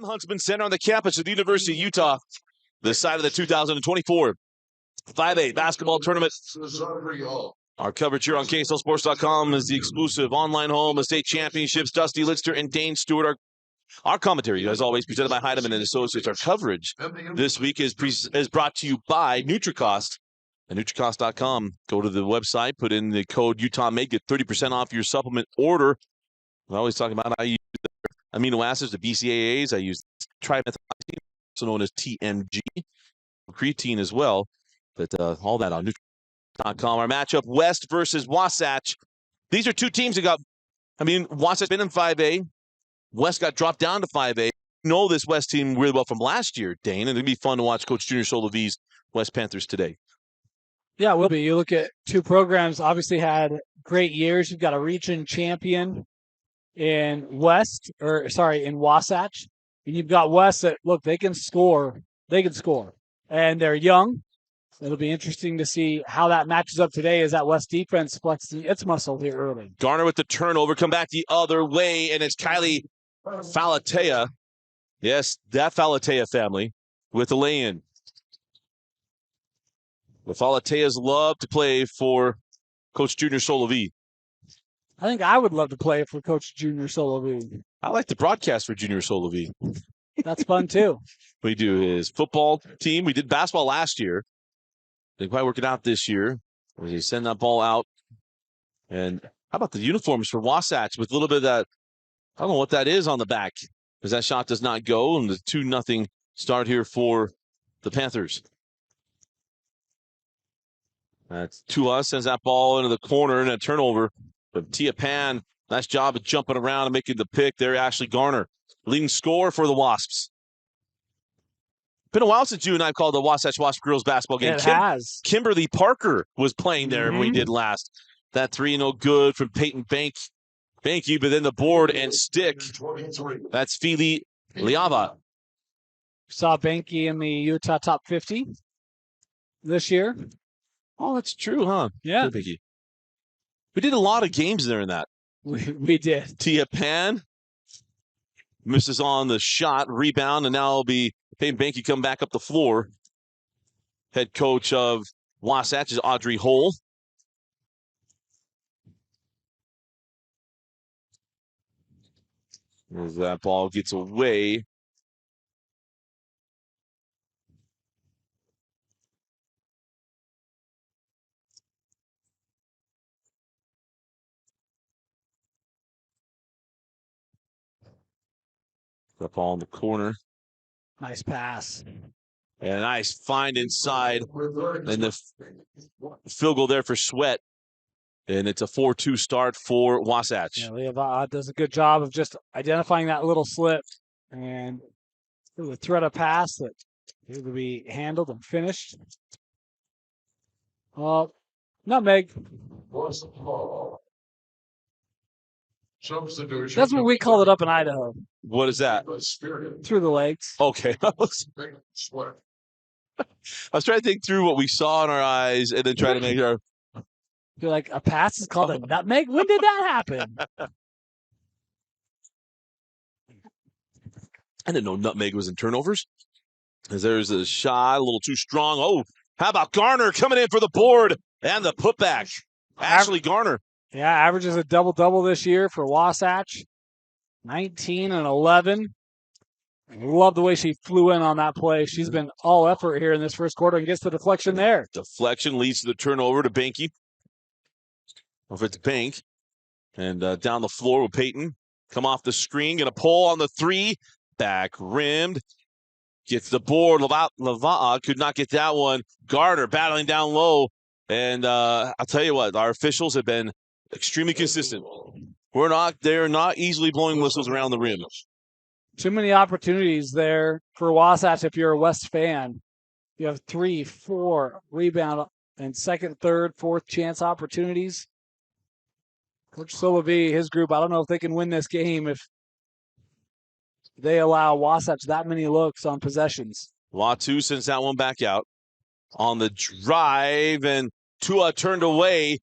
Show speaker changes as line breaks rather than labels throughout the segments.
Huntsman Center on the campus of the University of Utah, the site of the 2024 5A basketball tournament. Our coverage here on KSLSports.com is the exclusive online home of state championships. Dusty Lidster and Dane Stewart. Our commentary, as always, presented by Heidemann and Associates. Our coverage this week is brought to you by Nutricost. At Nutricost.com, go to the website, put in the code UtahMade, get 30% off your supplement order. I always talk about I use amino acids, the BCAAs. I use trimethylglycine, also known as TMG, creatine as well. But all that on Nutricost.com. Our matchup, West versus Wasatch. These are two teams that got, Wasatch been in 5A. West got dropped down to 5A. You know this West team really well from last year, Dane, and it'd be fun to watch Coach Junior Solove's West Panthers today.
Yeah, it will be. You look at two programs, obviously had great years. You've got a region champion in Wasatch, and you've got West that, look, they can score. And they're young. It'll be interesting to see how that matches up today as that West defense flexes its muscle here early.
Garner with the turnover, come back the other way, and it's Kylie Falatea. Yes, that Falatea family with the lay-in. The Falateas love to play for Coach Junior Solove.
I think I would love to play for Coach Junior Solove.
I like to broadcast for Junior Solove.
That's fun, too.
We do his football team. We did basketball last year. They probably work it out this year. They send that ball out. And how about the uniforms for Wasatch with a little bit of that, I don't know what that is on the back, because that shot does not go, and the 2-0 start here for the Panthers. That's Tua sends that ball into the corner and a turnover. But Tia Pan, nice job of jumping around and making the pick there. Ashley Garner, leading scorer for the Wasps. Been a while since you and I called the Wasatch Wasps girls basketball game.
It has.
Kimberly Parker was playing there when we did last. That 3-0 good from Peyton Banky, but then the board and stick. That's Fili Liava.
Saw Banky in the Utah top 50 this year.
Oh, that's true, huh?
Yeah.
We did a lot of games there in that.
We did.
Tia Pan misses on the shot, rebound, and now it'll be Peyton Banky come back up the floor. Head coach of Wasatch is Audrey Hole. As that ball gets away. That ball in the corner.
Nice pass.
And a nice find inside. And the field goal there for Sweat. And it's a 4-2 start for Wasatch.
Yeah, Leah does a good job of just identifying that little slip. And the threat of pass that it will be handled and finished. Nutmeg. That's what we call it up in Idaho.
What is that?
Through the legs.
Okay. I was trying to think through what we saw in our eyes and then try to make our...
You're like, a pass is called a nutmeg? When did that happen?
I didn't know nutmeg was in turnovers. As there's a shot, a little too strong. Oh, how about Garner coming in for the board and the putback? Ashley Garner.
Yeah, averages a double-double this year for Wasatch. 19 and 11. Love the way she flew in on that play. She's been all effort here in this first quarter and gets the deflection there.
Deflection leads to the turnover to Banky. Over to Bank. And down the floor with Peyton. Come off the screen. Going to pull on the 3. Back rimmed. Gets the board. Lava'a could not get that one. Garner battling down low. And I'll tell you what, our officials have been extremely consistent. They're not easily blowing whistles around the rim.
Too many opportunities there for Wasatch if you're a West fan. You have 3, 4 rebound and second, third, fourth chance opportunities. Coach Solove, his group, I don't know if they can win this game if they allow Wasatch that many looks on possessions.
Latu sends that one back out on the drive, and Tua turned away.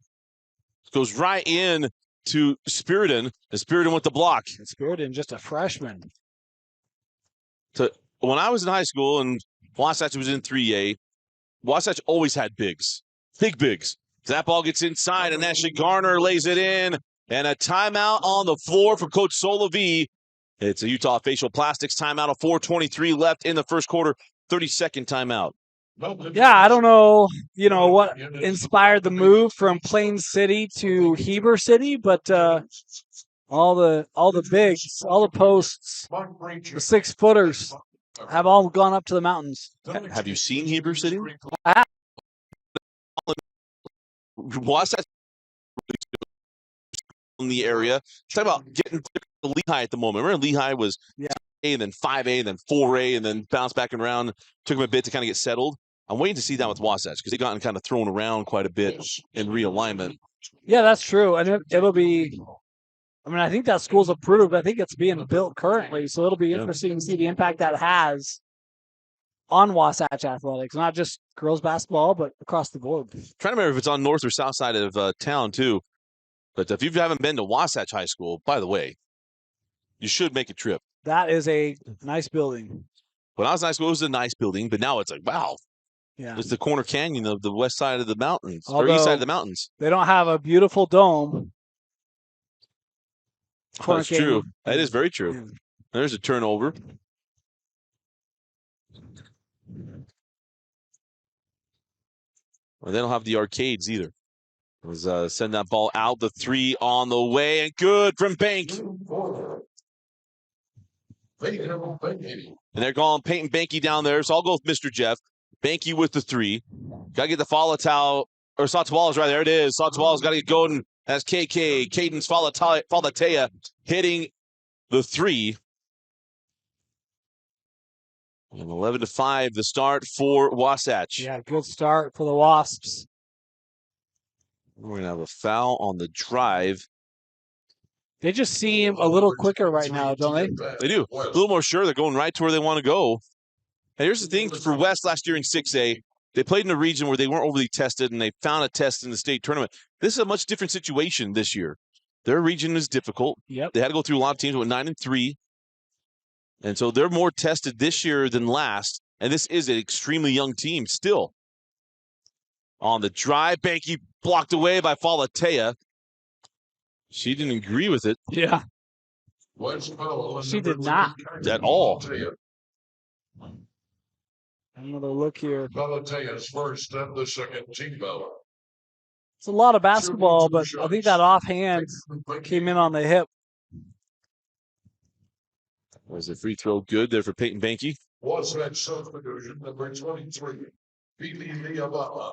Goes right in to Spiriton. And Spiriton with the block.
Spiriton, just a freshman.
when I was in high school and Wasatch was in 3A, Wasatch always had bigs, big bigs. That ball gets inside, and Ashley Garner lays it in, and a timeout on the floor for Coach Solavi. It's a Utah Facial Plastics timeout of 4:23 left in the first quarter, 30-second timeout.
Yeah, I don't know, what inspired the move from Plain City to Heber City, but all the bigs, all the posts, the 6-footers have all gone up to the mountains.
Have you seen Heber City?
I have.
Wasatch in the area. Talk about getting to Lehigh at the moment. Remember, Lehigh was 8A, and then 5A, and then 4A, and then bounced back and around. Took them a bit to kind of get settled. I'm waiting to see that with Wasatch because they've gotten kind of thrown around quite a bit in realignment.
Yeah, that's true. And it'll be, I think that school's approved. I think it's being built currently. So it'll be interesting to see the impact that has on Wasatch athletics, not just girls basketball, but across the board.
Trying to remember if it's on north or south side of town, too. But if you haven't been to Wasatch High School, by the way, you should make a trip.
That is a nice building.
When I was in high school, it was a nice building, but now it's like, wow.
Yeah.
It's the corner canyon of the west side of the mountains,
Although,
or east side of the mountains.
They don't have a beautiful dome.
That's true. That is very true. Yeah. There's a turnover. Well, they don't have the arcades either. Send that ball out. The 3 on the way, and good from Bank. And they're calling Peyton Banky down there, so I'll go with Mr. Jeff. Banky with the 3. Got to get the Falatau, or Satawala's right there. It is. Satawala's got to get going. That's KK. Cadence Falatea hitting the 3. And 11-5, the start for Wasatch.
Yeah, good start for the Wasps.
We're going to have a foul on the drive.
They just seem a little quicker right now, don't they?
They do. A little more sure. They're going right to where they want to go. And here's the thing for West last year in 6A. They played in a region where they weren't overly tested, and they found a test in the state tournament. This is a much different situation this year. Their region is difficult.
Yep.
They had to go through a lot of teams with 9-3. And so they're more tested this year than last. And this is an extremely young team still. On the drive, Banky blocked away by Falatea. She didn't agree with it.
Yeah. She did not.
At all.
Another look here.
Falatea's first and the second team foul.
It's a lot of basketball, but I think that offhand came in on the hip.
Was the free throw good there for Peyton Banky?
Wasatch subdivision number 23, Pili Liava'a.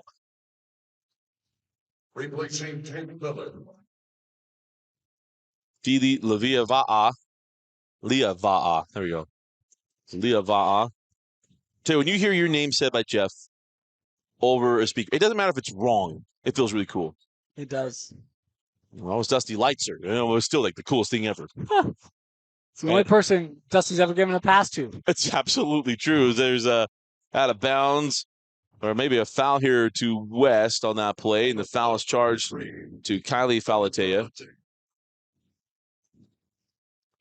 Replacing Tate Miller.
Fili Liava'a. There we go. Liava'a. Tell you, when you hear your name said by Jeff over a speaker, it doesn't matter if it's wrong. It feels really cool.
It does.
Well, it was Dusty Lightser. It was still like the coolest thing ever.
It's the only person Dusty's ever given a pass to.
It's absolutely true. There's a out of bounds, or maybe a foul here to West on that play, and the foul is charged to Kylie Falatea.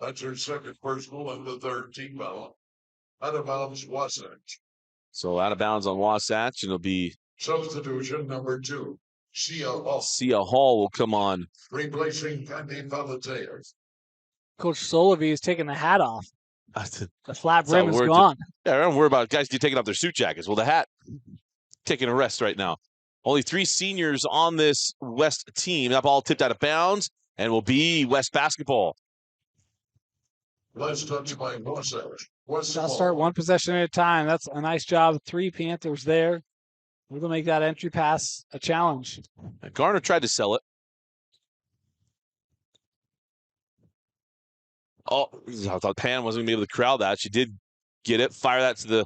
That's her second personal and the third team foul. Out of bounds, Wasatch.
So out of bounds on Wasatch, and it'll be
substitution number 2. Sia Hall.
Sia Hall will come on.
Replacing Candy Falatea.
Coach Solavi is taking the hat off. The flat brim is gone.
Yeah, I don't worry about guys taking off their suit jackets. Well, the hat taking a rest right now. Only 3 seniors on this West team. That ball tipped out of bounds and will be West basketball.
Last touch by Wasatch.
I'll start one possession at a time. That's a nice job. 3 Panthers there. We're going to make that entry pass a challenge.
Garner tried to sell it. Oh, I thought Pan wasn't going to be able to crowd that. She did get it. Fire that to the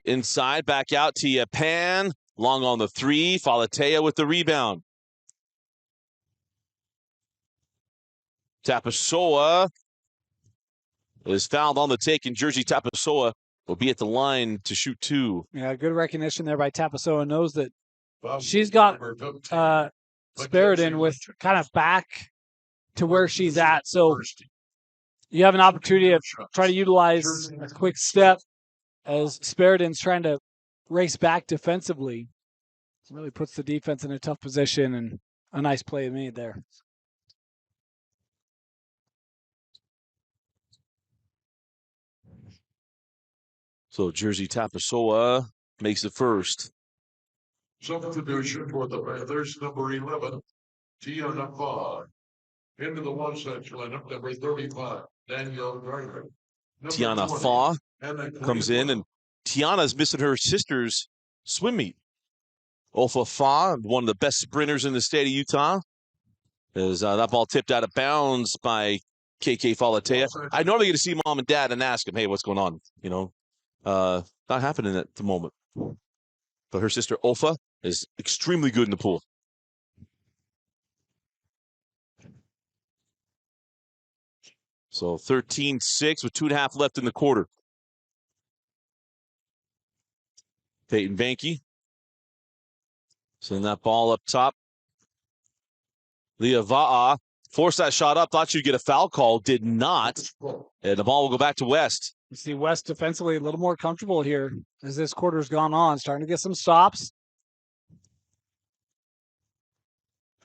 inside. Back out to Pan. Long on the 3. Falatea with the rebound. Tapasoa is fouled on the take, and Jersey Tapasoa will be at the line to shoot 2.
Yeah, good recognition there by Tapasoa. Knows that she's got Spiridon with kind of back to where she's at. So you have an opportunity to try to utilize a quick step as Speriden's trying to race back defensively. It really puts the defense in a tough position, and a nice play made there.
So Jersey Tapasoa makes the first.
Substitution for the Panthers, number 11, Tiana Faw. Into the Wasatch lineup, number 35, Danielle Gardner.
Tiana Faw comes in, and Tiana's missing her sister's swim meet. Olfa Faw, one of the best sprinters in the state of Utah, as that ball tipped out of bounds by KK Falatea. I normally get to see mom and dad and ask them, hey, what's going on? You know, not happening at the moment. But her sister Olfa is extremely good in the pool. So 13-6 with 2.5 left in the quarter. Peyton Banky. Send that ball up top. Leah Va'a forced that shot up. Thought she'd get a foul call. Did not. And the ball will go back to West.
You see West defensively a little more comfortable here as this quarter's gone on. Starting to get some stops.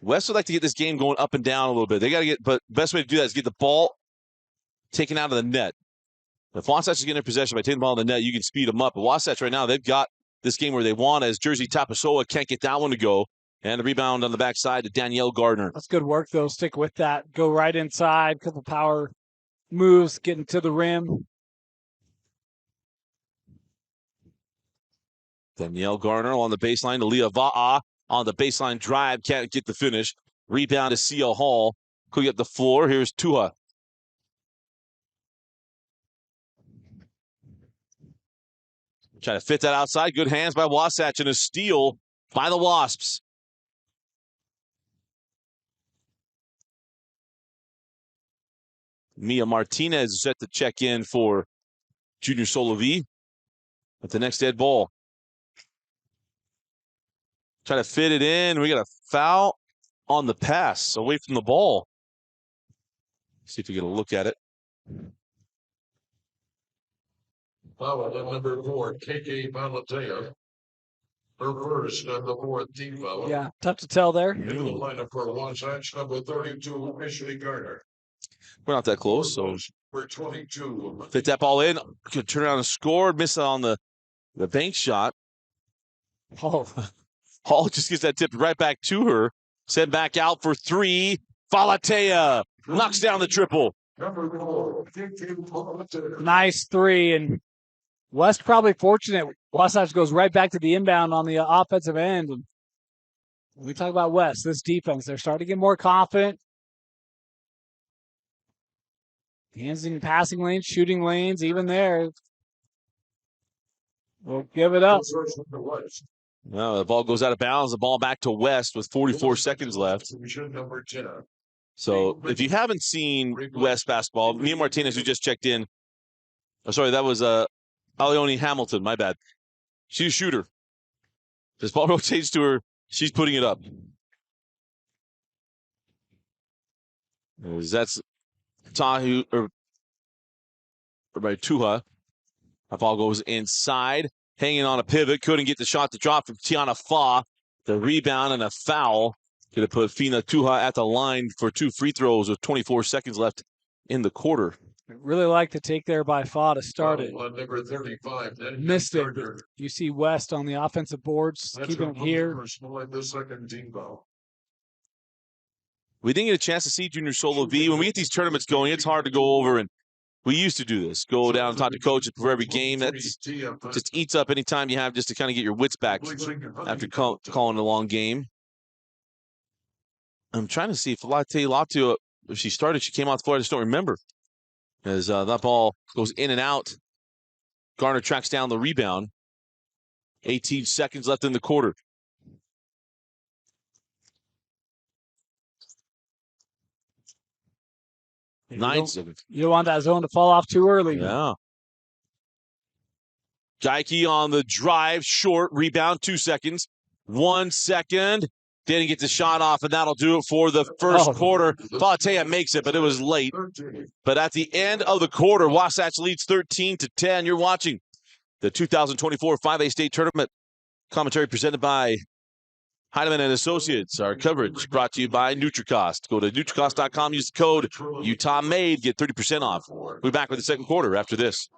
West would like to get this game going up and down a little bit. They got to get, but best way to do that is get the ball taken out of the net. If Wasatch is getting in possession by taking the ball in the net, you can speed them up. But Wasatch right now, they've got this game where they want, as Jersey Tapasoa can't get that one to go. And a rebound on the backside to Danielle Gardner.
That's good work, though. Stick with that. Go right inside. Couple power moves, getting to the rim.
Danielle Gardner on the baseline to Leah Va'a on the baseline drive. Can't get the finish. Rebound to Sia Hall. Could get the floor. Here's Tua. Try to fit that outside. Good hands by Wasatch and a steal by the Wasps. Mia Martinez is set to check in for Junior Solovi at the next dead ball. Try to fit it in. We got a foul on the pass away from the ball. See if we get a look at it.
Foul on number 4, KK Malatea. Her first and the 4th team foul.
Yeah, tough to tell there.
Into the lineup for Wasatch, number 32, Ashley Gardner.
We're not that close, so
we're 22.
Fit that ball in. Could turn around and score. Miss on the bank shot.
Oh.
Hall just gets that tipped right back to her. Sent back out for 3. Falatea knocks down the triple.
Number 4,
Nice 3. And West probably fortunate. Wasatch goes right back to the inbound on the offensive end. And when we talk about West, this defense, they're starting to get more confident. Hands in passing lanes, shooting lanes, even there. We'll give it up.
No, the ball goes out of bounds. The ball back to West with 44 seconds left. So if you haven't seen West basketball, Mia Martinez, who just checked in. Oh, sorry, that was Alioni Hamilton. My bad. She's a shooter. This ball rotates to her. She's putting it up. That's Tahu or by Tuha. That ball goes inside, hanging on a pivot. Couldn't get the shot to drop from Tiana Faw. The rebound and a foul. Could have put Fina Tuha at the line for 2 free throws with 24 seconds left in the quarter.
Really like the take there by Faw to start it.
Number 35.
Missed it. You see West on the offensive boards, keeping it here.
The second team foul.
We didn't get a chance to see Junior Solo V. When we get these tournaments going, it's hard to go over, and we used to do this. Go down and talk to coaches for every game. That just eats up any time you have just to kind of get your wits back after calling a long game. I'm trying to see if Latu, if she started, she came off the floor. I just don't remember. As that ball goes in and out. Garner tracks down the rebound. 18 seconds left in the quarter.
You don't want that zone to fall off too early.
Yeah. Geike on the drive, short, rebound, 2 seconds. 1 second. Didn't get the shot off, and that'll do it for the first quarter. Falatea makes it, but it was late. But at the end of the quarter, Wasatch leads 13-10. You're watching the 2024 5A State Tournament. Commentary presented by Heidemann and Associates. Our coverage brought to you by NutriCost. Go to NutriCost.com, use the code UtahMade, get 30% off. We'll be back with the second quarter after this.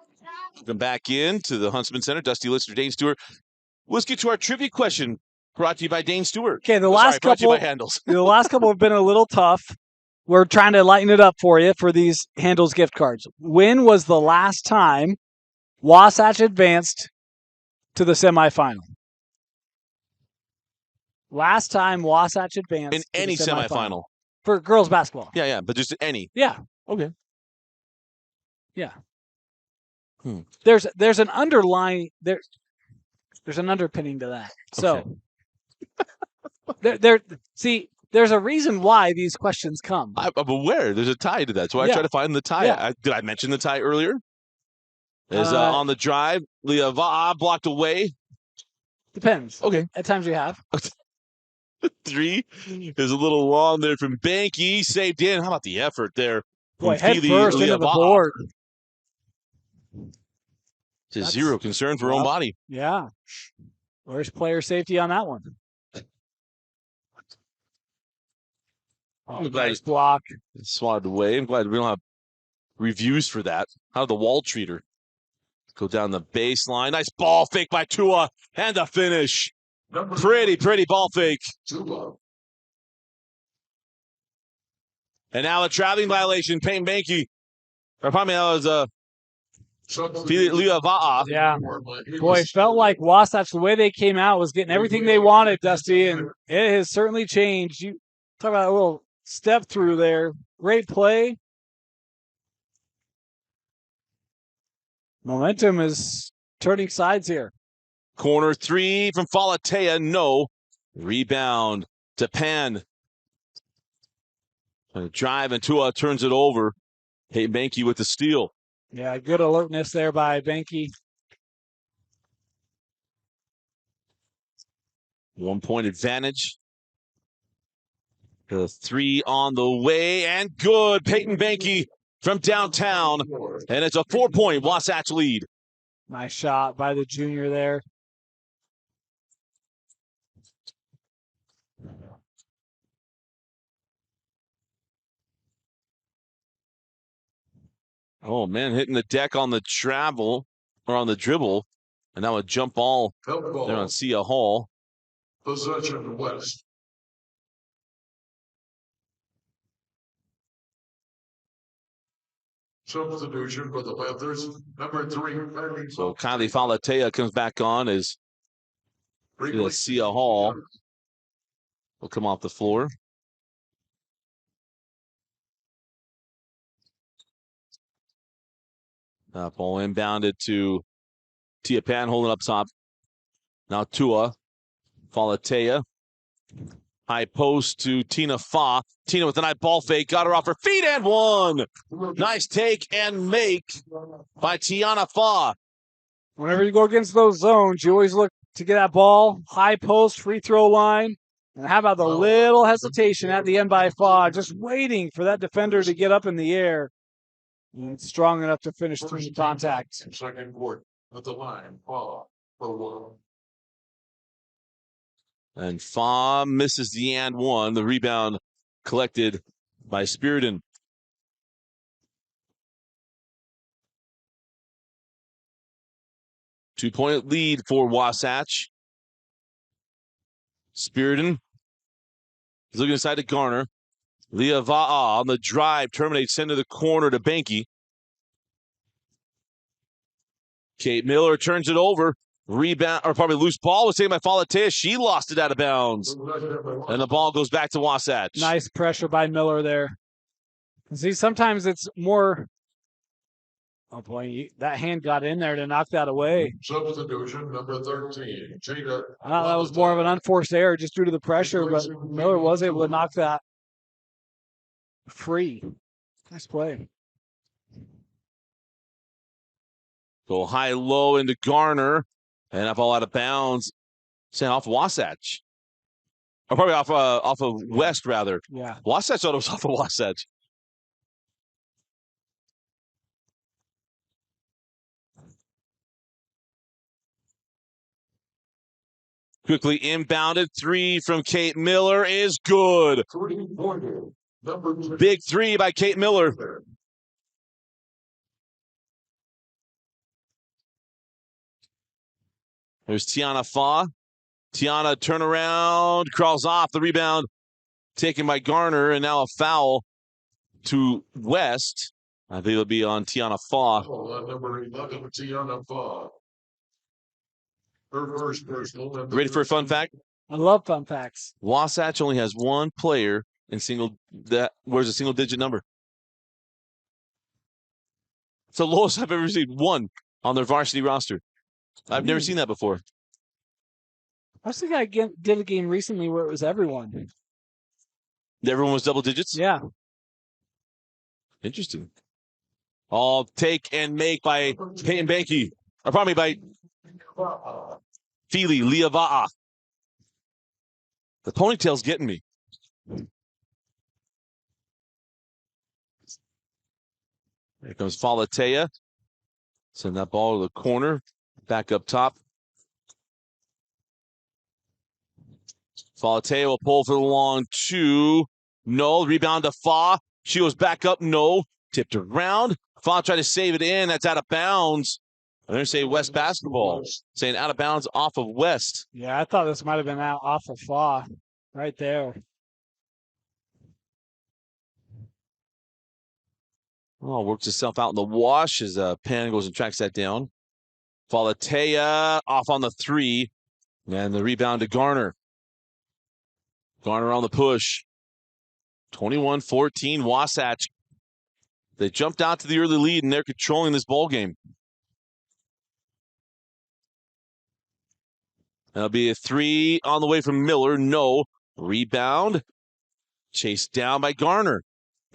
Come back into the Huntsman Center. Dusty Lister, Dane Stewart. Let's get to our trivia question. Brought to you by Dane Stewart.
Okay, the
last couple
have been a little tough. We're trying to lighten it up for you for these Handles gift cards. When was the last time Wasatch advanced to the semifinal? Last time Wasatch advanced
in any semifinal
for girls basketball.
Yeah, but just any.
Yeah.
Okay.
Yeah. There's an underlying there's an underpinning to that. So there's a reason why these questions come.
I'm aware there's a tie to that, so I try to find the tie.
Yeah.
Did I mention the tie earlier? Is on the drive, Leah Va'a blocked away.
Depends.
Okay.
At times you have.
3 is a little long there from Banky. Saved in. How about the effort there?
Boy, head first into the board.
It's zero concern for her own body.
Yeah. Where's player safety on that one?
I'm glad
nice block.
It's swatted away. I'm glad we don't have reviews for that. How did the wall treat her? Go down the baseline. Nice ball fake by Tua. And the finish. Pretty ball fake. And now a traveling violation. Payne Banky. Or probably that was Leah Va'a.
Yeah. Boy, it felt like Wasatch, the way they came out, was getting everything they wanted, Dusty, and it has certainly changed. You talk about a little step through there. Great play. Momentum is turning sides here.
Corner 3 from Falatea. No. Rebound to Pan. Drive and Tua turns it over. Hey, Banky with the steal.
Yeah, good alertness there by Banky.
1 point advantage. The 3 on the way, and good. Peyton Banky from downtown. And it's a 4-point Wasatch lead.
Nice shot by the junior there.
Oh, man, hitting the deck on the travel, or on the dribble. And now a jump ball there on Sia Hall.
Possession West. Substitution for the Panthers, number 3.
So Kylie Falatea comes back on as Sia Hall will come off the floor. Ball inbounded to Tia Pan holding up top. Now Tua. Falatea. High post to Tina Fa. Tina with a nice ball fake. Got her off her feet and one. Nice take and make by Tiana Fa.
Whenever you go against those zones, you always look to get that ball. High post, free throw line. And how about the little hesitation at the end by Fa, just waiting for that defender to get up in the air. And it's strong enough to finish through the contact.
Second quarter at the line. Fa for 1.
And Fa misses the and one. The rebound collected by Spearden. Two-point lead for Wasatch. Spearden is looking inside to Garner. Leah Va'a on the drive, terminates into the corner to Banky. Kate Miller turns it over. Rebound, or probably loose ball was taken by Falatea. She lost it out of bounds. And the ball goes back to Wasatch.
Nice pressure by Miller there. See, sometimes it's more. Oh boy, that hand got in there to knock that away.
Substitution number 13.
That was more of an unforced error just due to the pressure, but Miller was able to knock that free. Nice play.
Go high-low into Garner. And that ball out of bounds. Sent off Wasatch. Or probably off of West, rather.
Yeah.
Wasatch thought it was off of Wasatch. Quickly inbounded. 3 from Kate Miller is good. Big 3 by Kate Miller. There's Tiana Faw. Tiana turnaround, crawls off the rebound, taken by Garner, and now a foul to West. I think it'll be on Tiana Faw.
Number 11, Tiana Faw. Her first personal.
Ready for a fun fact?
I love fun facts.
Wasatch only has one player in that wears a single-digit number. It's the lowest I've ever seen. 1 on their varsity roster. I've never seen that before.
I think I did a game recently where it was everyone.
Everyone was double digits?
Yeah.
Interesting. All take and make by Peyton Banky. Or probably by Fili Liava'a. The ponytail's getting me. Here comes Falatea. Send that ball to the corner. Back up top. Falatea will pull for the long 2. No. Rebound to Fa. She goes back up. No. Tipped around. Fa tried to save it in. That's out of bounds. I'm going to say West basketball. Saying out of bounds off of West.
Yeah, I thought this might have been out off of Fa. Right there.
Oh, works itself out in the wash as Pan goes and tracks that down. Falatea off on the 3. And the rebound to Garner. Garner on the push. 21-14, Wasatch. They jumped out to the early lead, and they're controlling this ball game. That'll be a 3 on the way from Miller. No. Rebound. Chased down by Garner.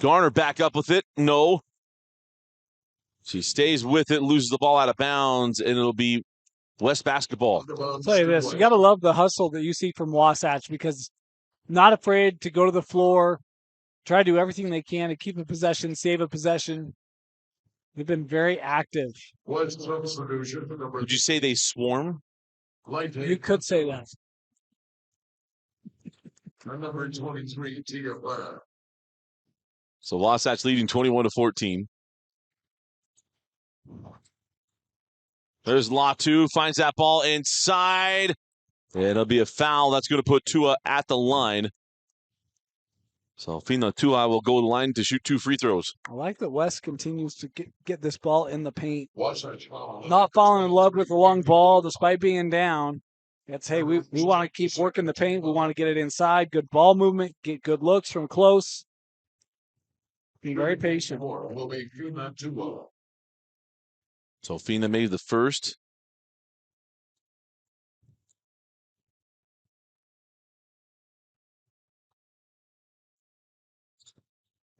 Garner back up with it. No. She stays with it, loses the ball out of bounds, and it'll be West basketball.
I'll tell you this, you got to love the hustle that you see from Wasatch because not afraid to go to the floor, try to do everything they can to keep a possession, save a possession. They've been very active.
Would you say they swarm?
You could say that.
Number 23, Tia Black.
So Wasatch leading 21-14. There's Latu, finds that ball inside. And it'll be a foul. That's going to put Tua at the line. So Fina Tua will go to the line to shoot 2 free throws.
I like that West continues to get this ball in the paint.
Wasatch.
Not falling in love with the long ball despite being down. It's, hey, we want to keep working the paint. We want to get it inside. Good ball movement. Get good looks from close. Be very patient.
Will be Fina Tua.
So Fina made the first.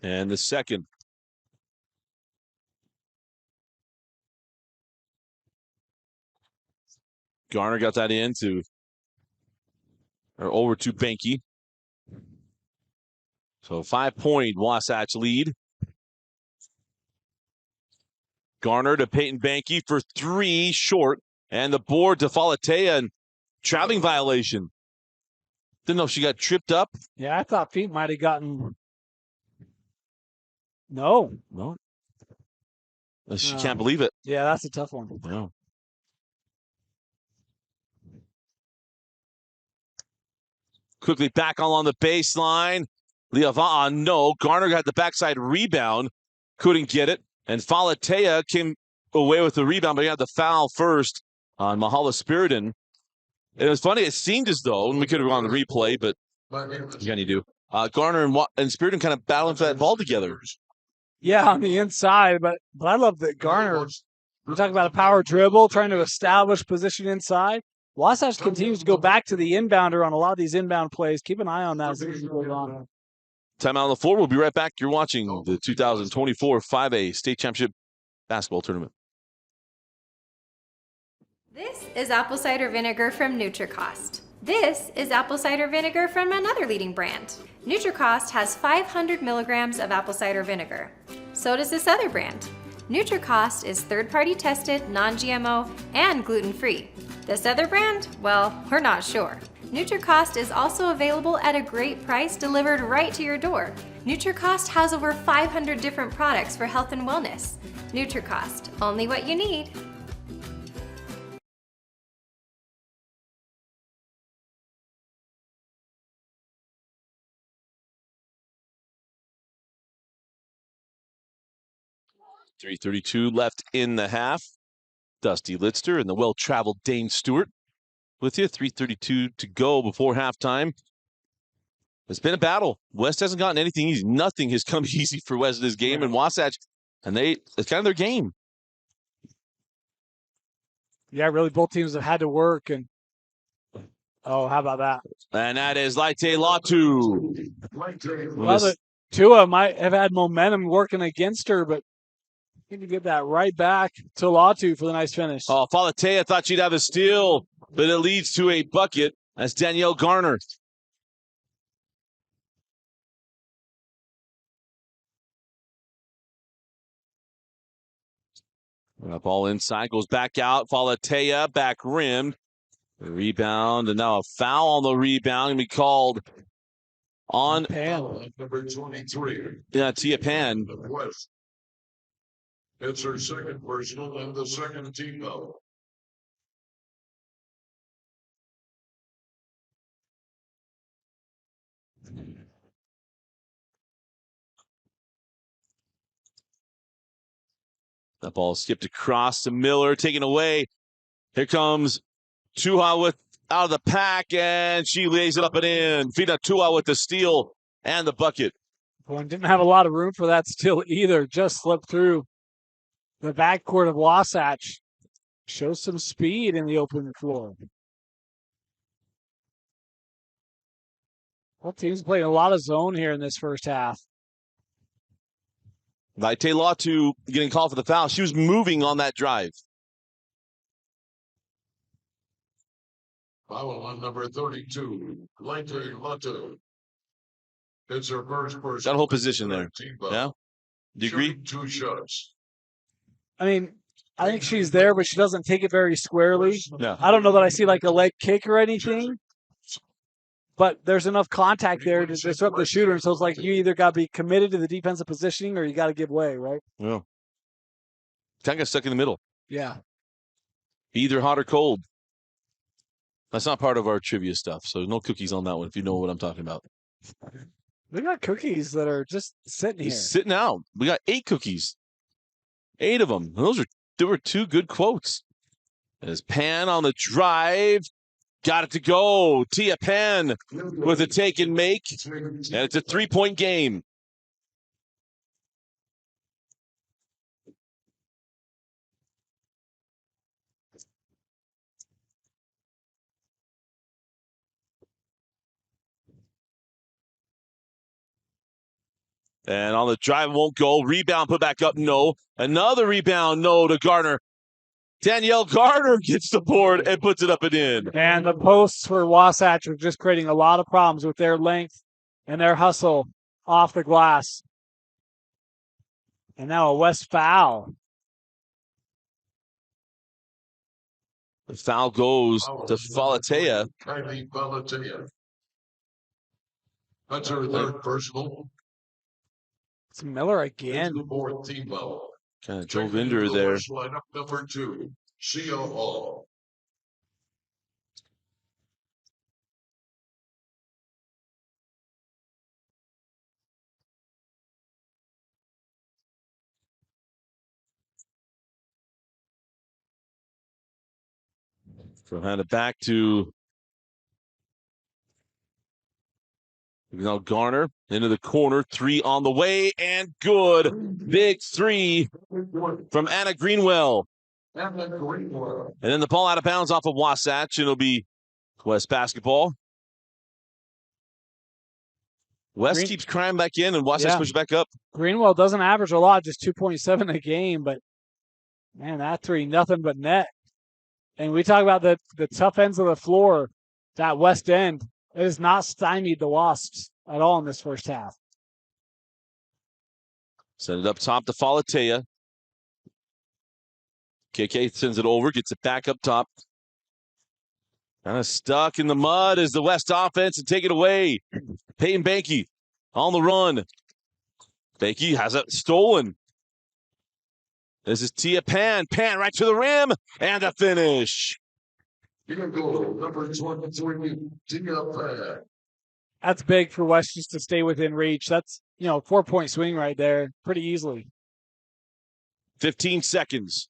And the second. Garner got that over to Banky. So 5-point Wasatch lead. Garner to Peyton Banky for 3 short. And the board to Falatea and traveling violation. Didn't know if she got tripped up.
Yeah, I thought feet might have gotten. No.
She can't believe it.
Yeah, that's a tough one.
Yeah. Quickly back along the baseline. Liava'a, no. Garner got the backside rebound. Couldn't get it. And Falatea came away with the rebound, but he had the foul first on Mahala Spiridon. It was funny. It seemed as though, and we could have gone the replay, but what can you do? Garner and Spiridon kind of battling for that ball together.
Yeah, on the inside, but I love that Garner. We talk about a power dribble, trying to establish position inside. Wasatch continues to go back to the inbounder on a lot of these inbound plays. Keep an eye on that as it goes on.
Timeout on the floor. We'll be right back. You're watching the 2024 5A State Championship Basketball Tournament.
This is apple cider vinegar from NutriCost. This is apple cider vinegar from another leading brand. NutriCost has 500 milligrams of apple cider vinegar. So does this other brand. NutriCost is third-party tested, non-GMO, and gluten-free. This other brand? Well, we're not sure. NutriCost is also available at a great price delivered right to your door. NutriCost has over 500 different products for health and wellness. NutriCost, only what you need.
.332 left in the half. Dusty Litster and the well-traveled Dane Stewart with you. 3:32 to go before halftime. It's been a battle. West hasn't gotten anything easy. Nothing has come easy for West in this game. And Wasatch, it's kind of their game.
Yeah, really, both teams have had to work. And oh, how about that?
And that is Laite Latu.
Well, the Tua might have had momentum working against her, but need to get that right back to Latu for the nice finish.
Oh, Falatea thought she'd have a steal, but it leads to a bucket. That's Danielle Garner. Ball inside, goes back out. Falatea back rimmed. Rebound, and now a foul on the rebound. Going to be called on
Pan.
Number 23.
Yeah, Tia Pan.
West. It's her second personal and the second team foul.
That ball skipped across to Miller, taken away. Here comes Tua with out of the pack, and she lays it up and in. Fina Tua with the steal and the bucket.
Boy, didn't have a lot of room for that steal either. Just slipped through the backcourt of Wasatch. Shows some speed in the open floor. Both teams playing a lot of zone here in this first half.
Laite Latu getting called for the foul. She was moving on that drive.
Foul on number 32, Laite Latu. It's her first person.
Got a whole position there. Yeah? Do you agree?
2 shots.
I mean, I think she's there, but she doesn't take it very squarely.
Yeah.
I don't know that I see like a leg kick or anything, but there's enough contact there to disrupt the shooter. And so it's like you either got to be committed to the defensive positioning or you got to give way, right?
Yeah. Kind of got stuck in the middle.
Yeah.
Be either hot or cold. That's not part of our trivia stuff, so no cookies on that one if you know what I'm talking about.
We got cookies that are just sitting here.
Just sitting out. We got 8 cookies. 8 of them. There were 2 good quotes. As Pan on the drive. Got it to go. Tia Pan with a take and make. And it's a 3-point game. And on the drive, won't go. Rebound, put back up, no. Another rebound, no, to Garner. Danielle Garner gets the board and puts it up and in.
And the posts for Wasatch are just creating a lot of problems with their length and their hustle off the glass. And now a West foul.
The foul goes to Falatea.
Kylie Falatea. That's her third personal.
It's Miller again.
The 4th team foul.
Kind of drove into her there.
Lineup number 2, Sia Hall.
So hand it back to now Garner into the corner. 3 on the way and good. Big 3 from Anna Greenwell. And then the ball out of bounds off of Wasatch, and it'll be West basketball. West keeps crying back in, and Wasatch pushes back up.
Greenwell doesn't average a lot, just 2.7 a game, but man, that 3, nothing but net. And we talk about the tough ends of the floor. that West End, it has not stymied the Wasps at all in this first half.
Send it up top to Falatea. KK sends it over, gets it back up top. Kind of stuck in the mud as the West offense and take it away. Peyton Banky on the run. Banky has it stolen. This is Tia Pan. Pan right to the rim. And the finish.
Here goes number 23, Tia Pan.
That's big for West just to stay within reach. That's, 4-point swing right there pretty easily.
15 seconds.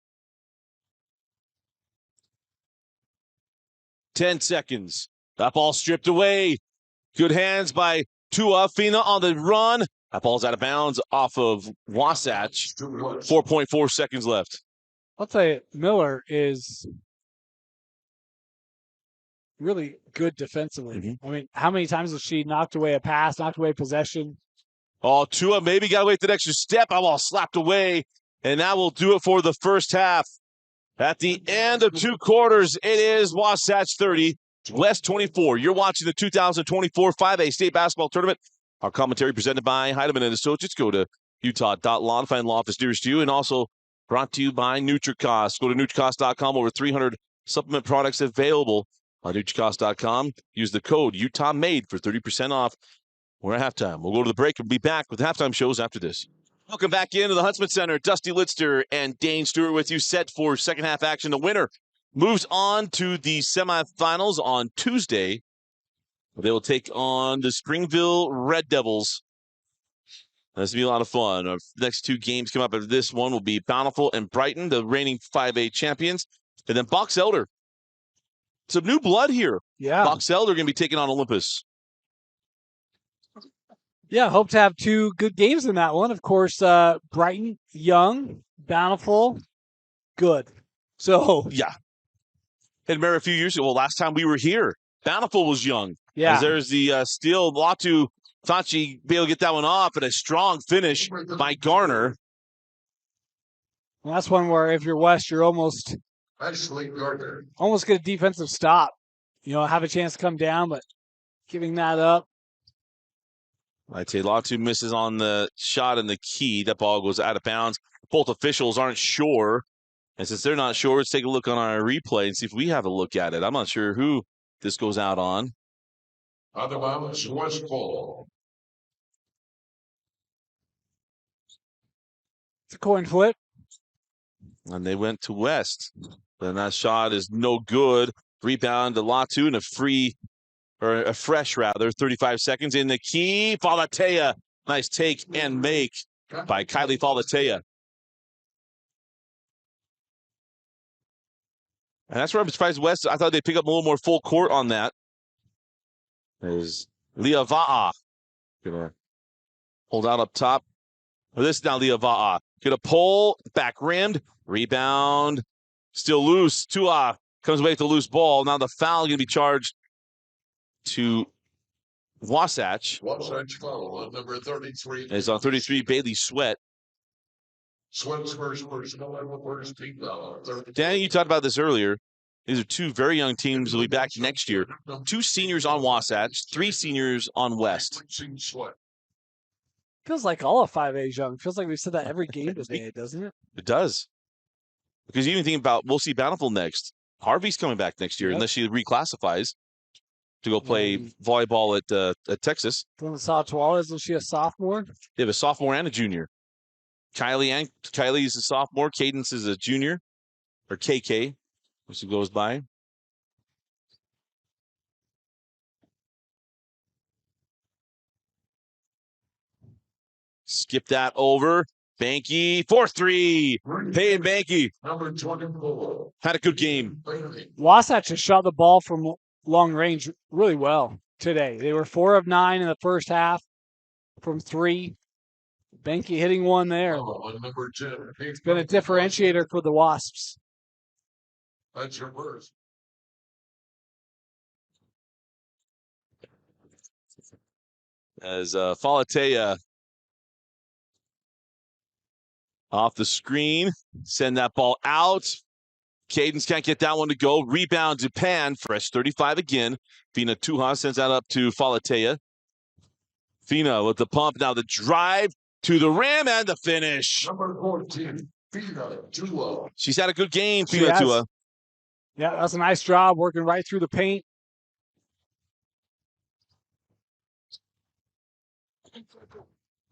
10 seconds. That ball stripped away. Good hands by Tua Fina on the run. That ball's out of bounds off of Wasatch. 4.4 seconds left.
I'll tell you, Miller is really good defensively.
Mm-hmm.
I mean, how many times has she knocked away a pass, knocked away possession?
Oh, Tua maybe got to wait the extra step. That ball slapped away. And that will do it for the first half. At the end of 2 quarters, it is Wasatch 30, West 24. You're watching the 2024 5A State Basketball Tournament. Our commentary presented by Heidemann & Associates. Go to utah.law to find law office nearest you. And also brought to you by NutriCost. Go to NutriCost.com. Over 300 supplement products available on NutriCost.com. Use the code UTAHMADE for 30% off. We're at halftime. We'll go to the break and be back with halftime shows after this. Welcome back into the Huntsman Center. Dusty Litster and Dane Stewart with you, set for second half action. The winner moves on to the semifinals on Tuesday. They will take on the Springville Red Devils. This will be a lot of fun. Our next 2 games come up after this one will be Bountiful and Brighton, the reigning 5A champions. And then Box Elder. Some new blood here.
Yeah.
Box Elder going to be taking on Olympus.
Yeah, hope to have 2 good games in that one. Of course, Brighton, young, Bountiful, good. So
yeah. And remember a few years ago, last time we were here, Bountiful was young.
Yeah.
As there's the steal. Latu thought she'd be able to get that one off, but a strong finish by Garner.
And that's one where if you're West, you're almost get a defensive stop. Have a chance to come down, but giving that up.
I'd say Latu misses on the shot and the key. That ball goes out of bounds. Both officials aren't sure. And since they're not sure, let's take a look on our replay and see if we have a look at it. I'm not sure who this goes out on.
Out of bounds, West ball.
It's a coin flip.
And they went to West. Then that shot is no good. Rebound to Latu and a fresh 35 seconds in the key. Falatea, nice take and make by Kylie Falatea. And that's where I'm surprised West. I thought they'd pick up a little more full court on that. There's Leah Va'a. Gonna hold out up top. This is now Leah Va'a. Gonna pull, back rimmed, rebound, still loose. Tua comes away with the loose ball. Now the foul gonna be charged to Wasatch.
Wasatch foul on number 33.
It's on 33, Bailey Sweat.
Sweat's first team foul.
Danny, you talked about this earlier. These are 2 very young teams who will be back next year. 2 seniors on Wasatch, 3 seniors on West.
Feels like all of 5A is young. Feels like we've said that every game today, doesn't it?
It does. Because you even think about, we'll see Bountiful next. Harvey's coming back next year, unless she reclassifies to go play volleyball at Texas.
From the Satwala, isn't she a sophomore?
They have a sophomore and a junior. Kylie is a sophomore. Cadence is a junior, or KK, which goes by. Skip that over. Banky, 4-3. Peyton Banky.
Number 24.
Had a good game.
Wasatch has shot the ball from long range really well today. They were 4 of 9 in the first half from 3. Banky hitting one there.
Number 10.
It's been a differentiator for the Wasps.
That's your first.
As Falatea off the screen, send that ball out. Cadence can't get that one to go. Rebound to Pan. Fresh 35 again. Fina Tuha sends that up to Falatea. Fina with the pump. Now the drive to the rim and the finish.
Number 14, Fina Tua.
She's had a good game,
She
Fina
has.
Tua.
Yeah, that's a nice job working right through the paint.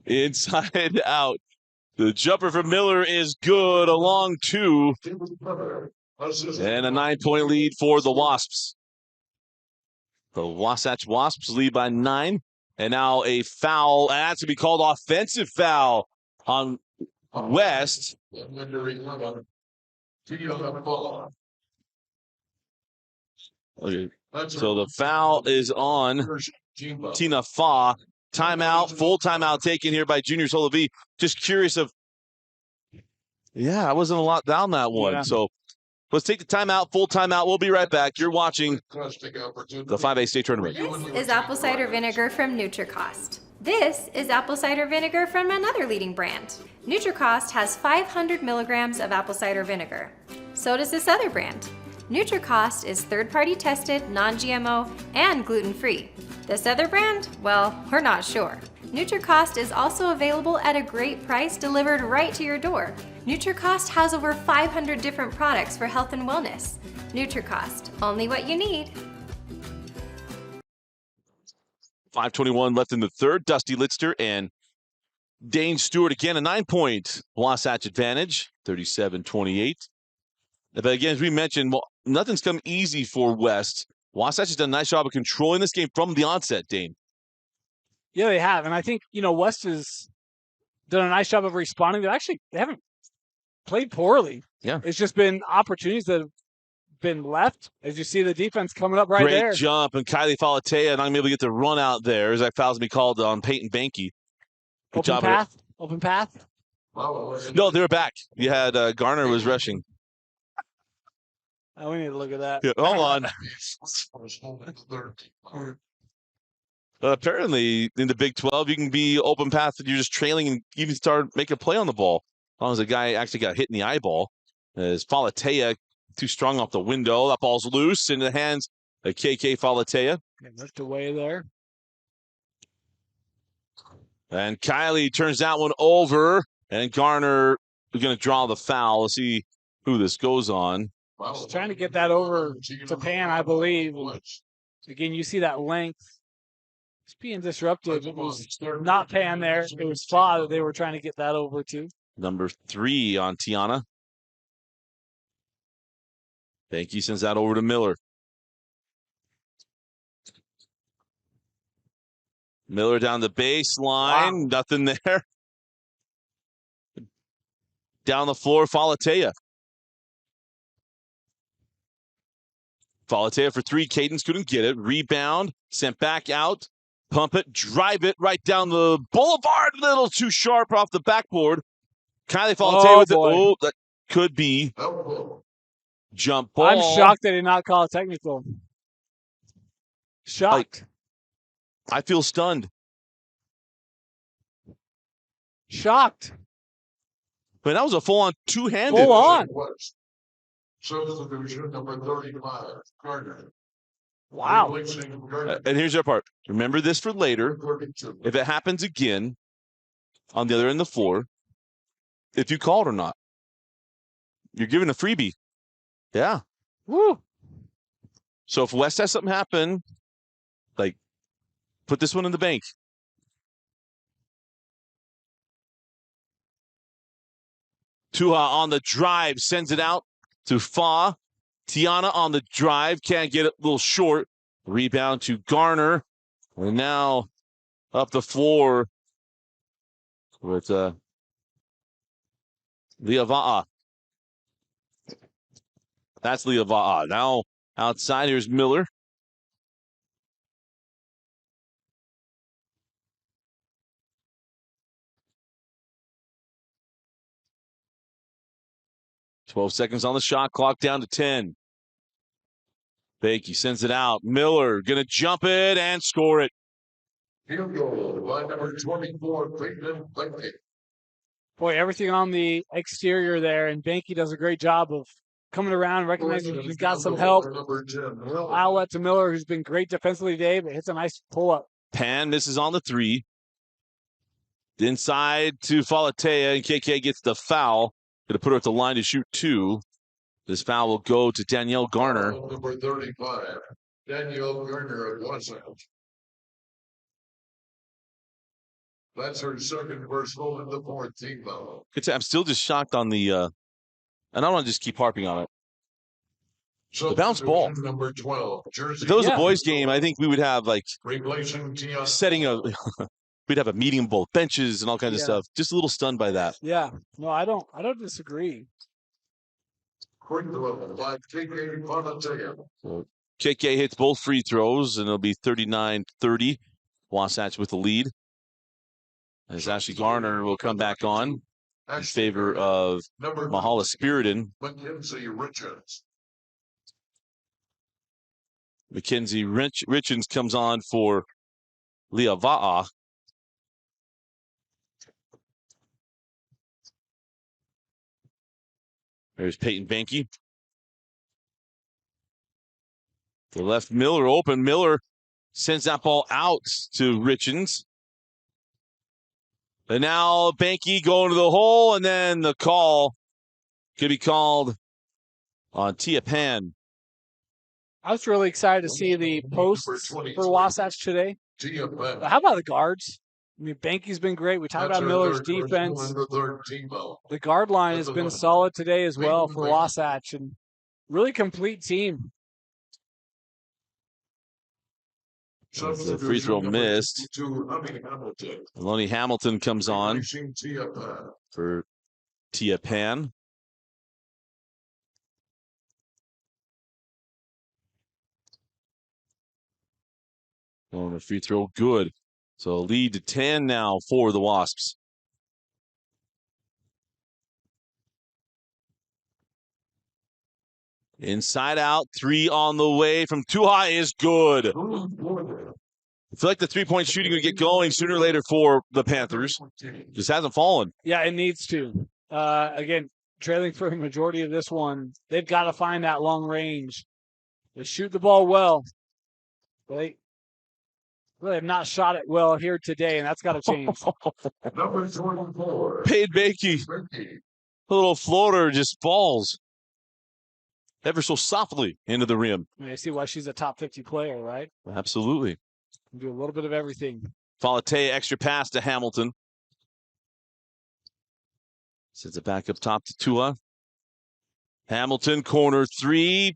Inside out. The jumper from Miller is good along two. And a 9-point lead for the Wasps. The Wasatch Wasps lead by 9. And now a foul. And that's going to be called offensive foul on West.
Number 11, Tia Fa.
Okay. So the foul is on Tina Fa. Timeout, full timeout taken here by Junior Solavi. Just curious of, I wasn't a lot down that one.
Yeah.
So let's take the timeout, full timeout. We'll be right back. You're watching the 5A state tournament.
This is apple cider vinegar from NutriCost. This is apple cider vinegar from another leading brand. NutriCost has 500 milligrams of apple cider vinegar. So does this other brand. NutriCost is third-party tested, non-GMO, and gluten-free. This other brand? Well, we're not sure. NutriCost is also available at a great price delivered right to your door. NutriCost has over 500 different products for health and wellness. NutriCost, only what you need.
5:21 left in the third. Dusty Litster and Dane Stewart again, a 9-point Wasatch advantage, 37-28. But again, as we mentioned, nothing's come easy for West. Wasatch has done a nice job of controlling this game from the onset, Dane.
Yeah, they have. And I think, West has done a nice job of responding. They haven't played poorly.
Yeah.
It's just been opportunities that have been left. As you see the defense coming up right there.
Great jump, and Kylie Falatea not able to get the run out there as that foul's going to be called on Peyton Banky. Good job.
Open path.
No, they were back. You had Garner was rushing.
Oh, we need to look at that.
Yeah, hold on. Apparently, in the Big 12, you can be open path and you're just trailing and even start making a play on the ball. As long as the guy actually got hit in the eyeball. As Falatea too strong off the window. That ball's loose into the hands of KK Falatea.
Lift away there.
And Kylie turns that one over. And Garner is going to draw the foul. Let's see who this goes on.
Just trying to get that over to Pan, I believe. Again, you see that length. It's being disruptive. It was not Pan there. It was Fa that they were trying to get that over to.
Number 3 on Tiana. Banky sends that over to Miller. Miller down the baseline. Wow. Nothing there. Down the floor, Falatea. Falatea for 3. Cadence couldn't get it. Rebound. Sent back out. Pump it. Drive it right down the boulevard. A little too sharp off the backboard. Kylie Falatea with it. Oh, that could be jump ball.
I'm shocked they did not call it technical. Shocked.
I feel stunned.
Shocked.
But that was a full-on two-handed.
Full on.
Substitution number 35, Gardner.
Wow.
And here's your part. Remember this for later. If it happens again on the other end of the floor, if you call it or not, you're giving a freebie. Yeah.
Woo.
So if West has something happen, like, put this one in the bank. Tuha on the drive, sends it out to Fa. Tiana on the drive, can't get it, a little short. Rebound to Garner. And now up the floor with Liava'a. That's Liava'a. Now outside, here's Miller. .12 seconds on the shot clock, down to 10. Banky sends it out. Miller going to jump it and score it.
Field goal by number 24, Cleveland Banky.
Boy, everything on the exterior there, and Banky does a great job of coming around, recognizing he's got some help.
Number 10, Will.
Outlet to Miller, who's been great defensively today, but hits a nice pull-up.
Pan misses on the 3. Inside to Falatea, and KK gets the foul. Going to put her at the line to shoot 2. This foul will go to Danielle Garner.
Number 35, Danielle Garner of Wasatch. That's her second personal in the 4th team foul.
I'm still just shocked on the, and I don't want to just keep harping on it. The bounce ball.
Number 12, Jersey.
If that was a boys' game, I think we would have like
Replacing Tia.
setting a. We'd have a meeting both benches and all kinds of
Yeah.
stuff. Just a little stunned by that.
Yeah, no, I don't disagree.
Quick throw by KK Falatea.
KK hits both free throws, and it'll be 39-30. Wasatch with the lead. As Ashley Garner will come back on in favor of
Number
Mahala Spiridon.
Mackenzie Richards.
Mackenzie Richards comes on for Leah Va'a. There's Peyton Banky. The left Miller open. Miller sends that ball out to Richards. And now Banky going to the hole, and then the call could be called on Tia Pan.
I was really excited to see the posts for Wasatch today.
Tia Pan.
But how about the guards? I mean, Banky's been great. We talked
That's
about
her
Miller's
third personal
defense.
and the 3rd team foul.
The guard line has been solid today as well for Wasatch, and really complete team.
The free throw missed. Lonnie Hamilton comes on for Tia Pan. Oh, the free throw good. So lead to 10 now for the Wasps. Inside out, 3 on the way from too high is good. I feel like the 3-point shooting will get going sooner or later for the Panthers. Just hasn't fallen.
Yeah, it needs to. Again, trailing for the majority of this one, they've got to find that long range. They shoot the ball well. They really have not shot it well here today, and that's got to change.
Number 24.
Paid Bakey. A little floater just falls ever so softly into the rim.
I mean, I see why she's a top 50 player, right?
Absolutely.
Do a little bit of everything.
Falatea, extra pass to Hamilton. Sends it back up top to Tua. Hamilton, corner 3.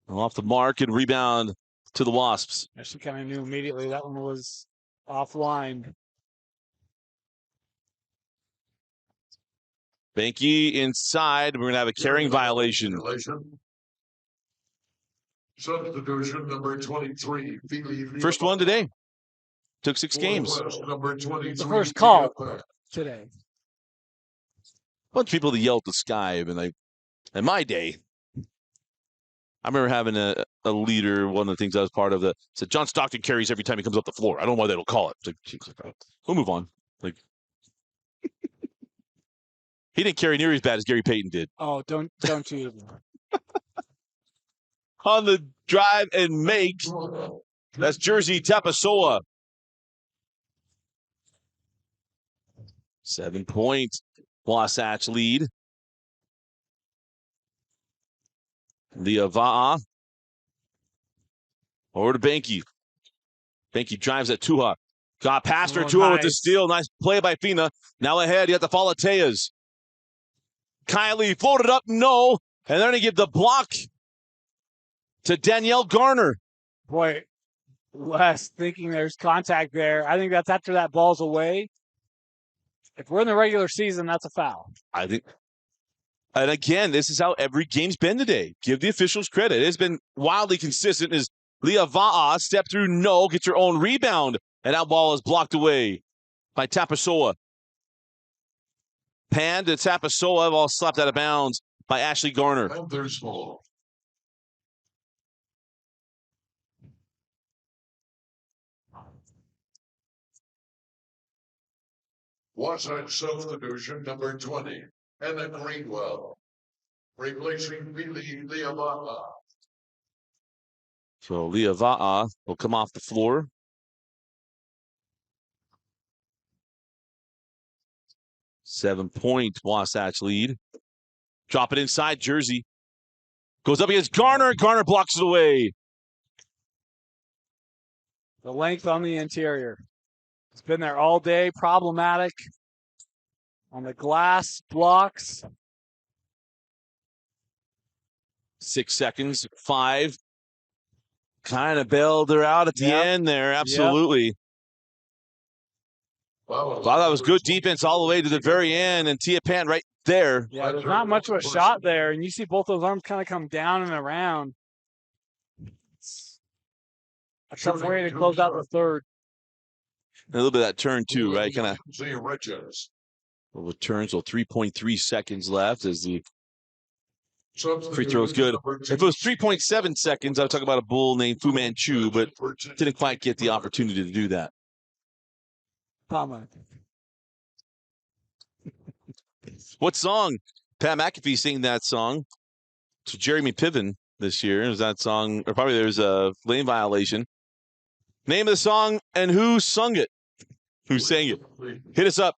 Off the mark and rebound to the Wasps.
I actually kind of knew immediately that one was offline.
Banky inside. We're going to have a carrying violation.
Substitution number 23.
First one today. Took 6 games.
Number 23.
The first call today.
Bunch of people that yell at the sky. And like, in my day, I remember having a leader, one of the things I was part of, that said, John Stockton carries every time he comes up the floor. I don't know why they don't call it. It's like, geez, we'll move on. Like, he didn't carry near as bad as Gary Payton did.
Oh, don't you.
On the drive and make, that's Jersey Tapasoa. 7-point Wasatch lead. Leah Va'a. Over to Banky. Banky drives at Tuha. Got past her. Tua with the steal. Nice play by Fina. Now ahead, you got the Falateas. Kylie floated up. No. And they're going to give the block to Danielle Garner.
Boy, Wes thinking there's contact there. I think that's after that ball's away. If we're in the regular season, that's a foul.
I think. And again, this is how every game's been today. Give the officials credit. It has been wildly consistent as Leah Va'a step through, no, gets her own rebound. And that ball is blocked away by Tapasoa. Pan to Tapasoa, ball slapped out of bounds by Ashley Garner.
Panthers ball. Wasatch substitution number 20. Anna Greenwell. Replacing Billy Leavata.
So Leava'a will come off the floor. Seven-point Wasatch lead. Drop it inside. Jersey goes up against Garner. Garner blocks it away.
The length on the interior. It's been there all day. Problematic. On the glass blocks.
6 seconds. 5. Kind of bailed her out at the end there. Absolutely. Wow, that was good defense all the way to the very end. And Tia Pan right there.
Yeah, there's not much of a shot there. And you see both those arms kind of come down and around. It's a tough way to close out the third.
A little bit of that turn, too, right? Kind of.
Little
turns, so 3.3 seconds left as the free throw is good. If it was 3.7 seconds, I would talk about a bull named Fu Manchu, but didn't quite get the opportunity to do that. What song? Pat McAfee sing that song to Jeremy Piven this year. Is that song, or probably there's a lane violation. Name of the song and who sung it? Who sang it? Hit us up.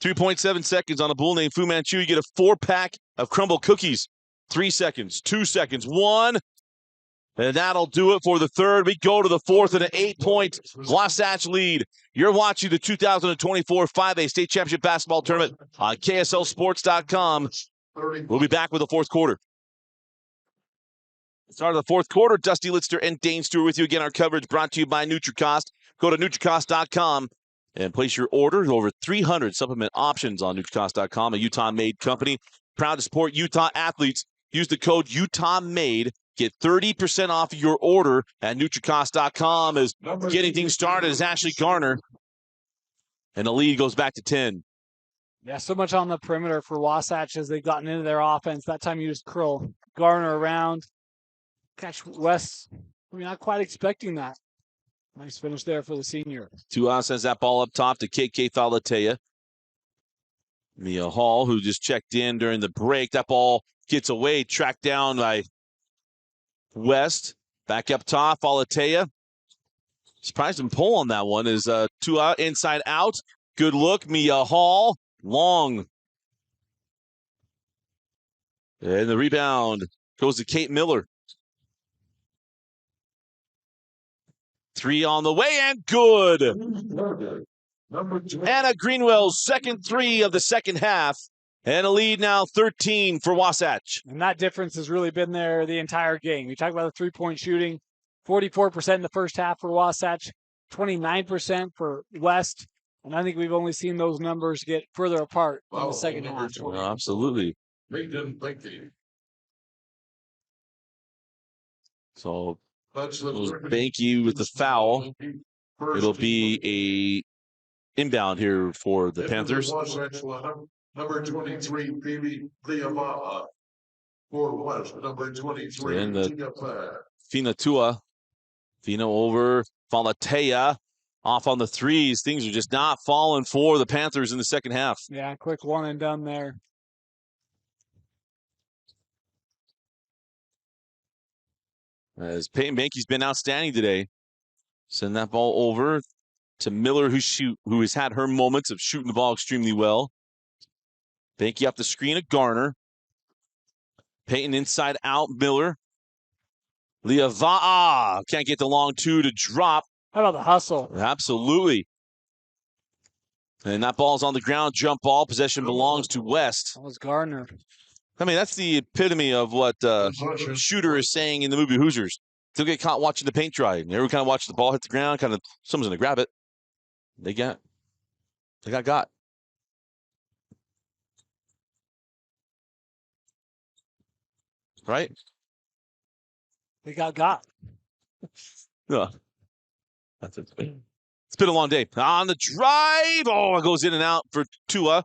3.7 seconds on a bull named Fu Manchu. You get a 4-pack of Crumble cookies. 3 seconds, 2 seconds, 1. And that'll do it for the third. We go to the fourth and an 8-point Wasatch lead. You're watching the 2024 5A State Championship Basketball Tournament on KSLSports.com. We'll be back with the fourth quarter. Start of the fourth quarter. Dusty Litster and Dane Stewart with you again. Our coverage brought to you by NutriCost. Go to NutriCost.com and place your order. Over 300 supplement options on NutriCost.com, a Utah-made company. Proud to support Utah athletes. Use the code UTAHMADE. Get 30% off your order at NutriCost.com. As getting things started is Ashley Garner. And the lead goes back to 10.
Yeah, so much on the perimeter for Wasatch as they've gotten into their offense. That time you just curl Garner around. Catch West. We're not quite expecting that. Nice finish there for the senior.
Tua sends that ball up top to KK Thalatea. Mia Hall, who just checked in during the break. That ball gets away, tracked down by West. Back up top, Thalatea. Surprised and pull on that one is Tua inside out. Good look, Mia Hall. Long. And the rebound goes to Kate Miller. 3 on the way and good. Anna Greenwell's second 3 of the second half. And a lead now 13 for Wasatch.
And that difference has really been there the entire game. You talk about the three-point shooting, 44% in the first half for Wasatch, 29% for West. And I think we've only seen those numbers get further apart in the second half.
Oh, absolutely. So thank you with the foul. It'll be a inbound here for the Panthers.
Number 23, Billy Leavata. For West, number 23,
and Fina Tua. Fina over Thalatea. Off on the threes. Things are just not falling for the Panthers in the second half.
Yeah, quick one and done there.
As Peyton Banky's been outstanding today. Send that ball over to Miller, who has had her moments of shooting the ball extremely well. Banky up the screen of Garner. Peyton inside out, Miller. Leava'a can't get the long 2 to drop.
How about the hustle?
Absolutely. And that ball's on the ground, jump ball. Possession belongs to West.
That was Gardner.
I mean, that's the epitome of what Shooter is saying in the movie Hoosiers. They'll get caught watching the paint dry. And everyone kind of watches the ball hit the ground, someone's going to grab it. They got got. Right?
They got.
Yeah. That's it. It's been a long day. On the drive. Oh, it goes in and out for Tua.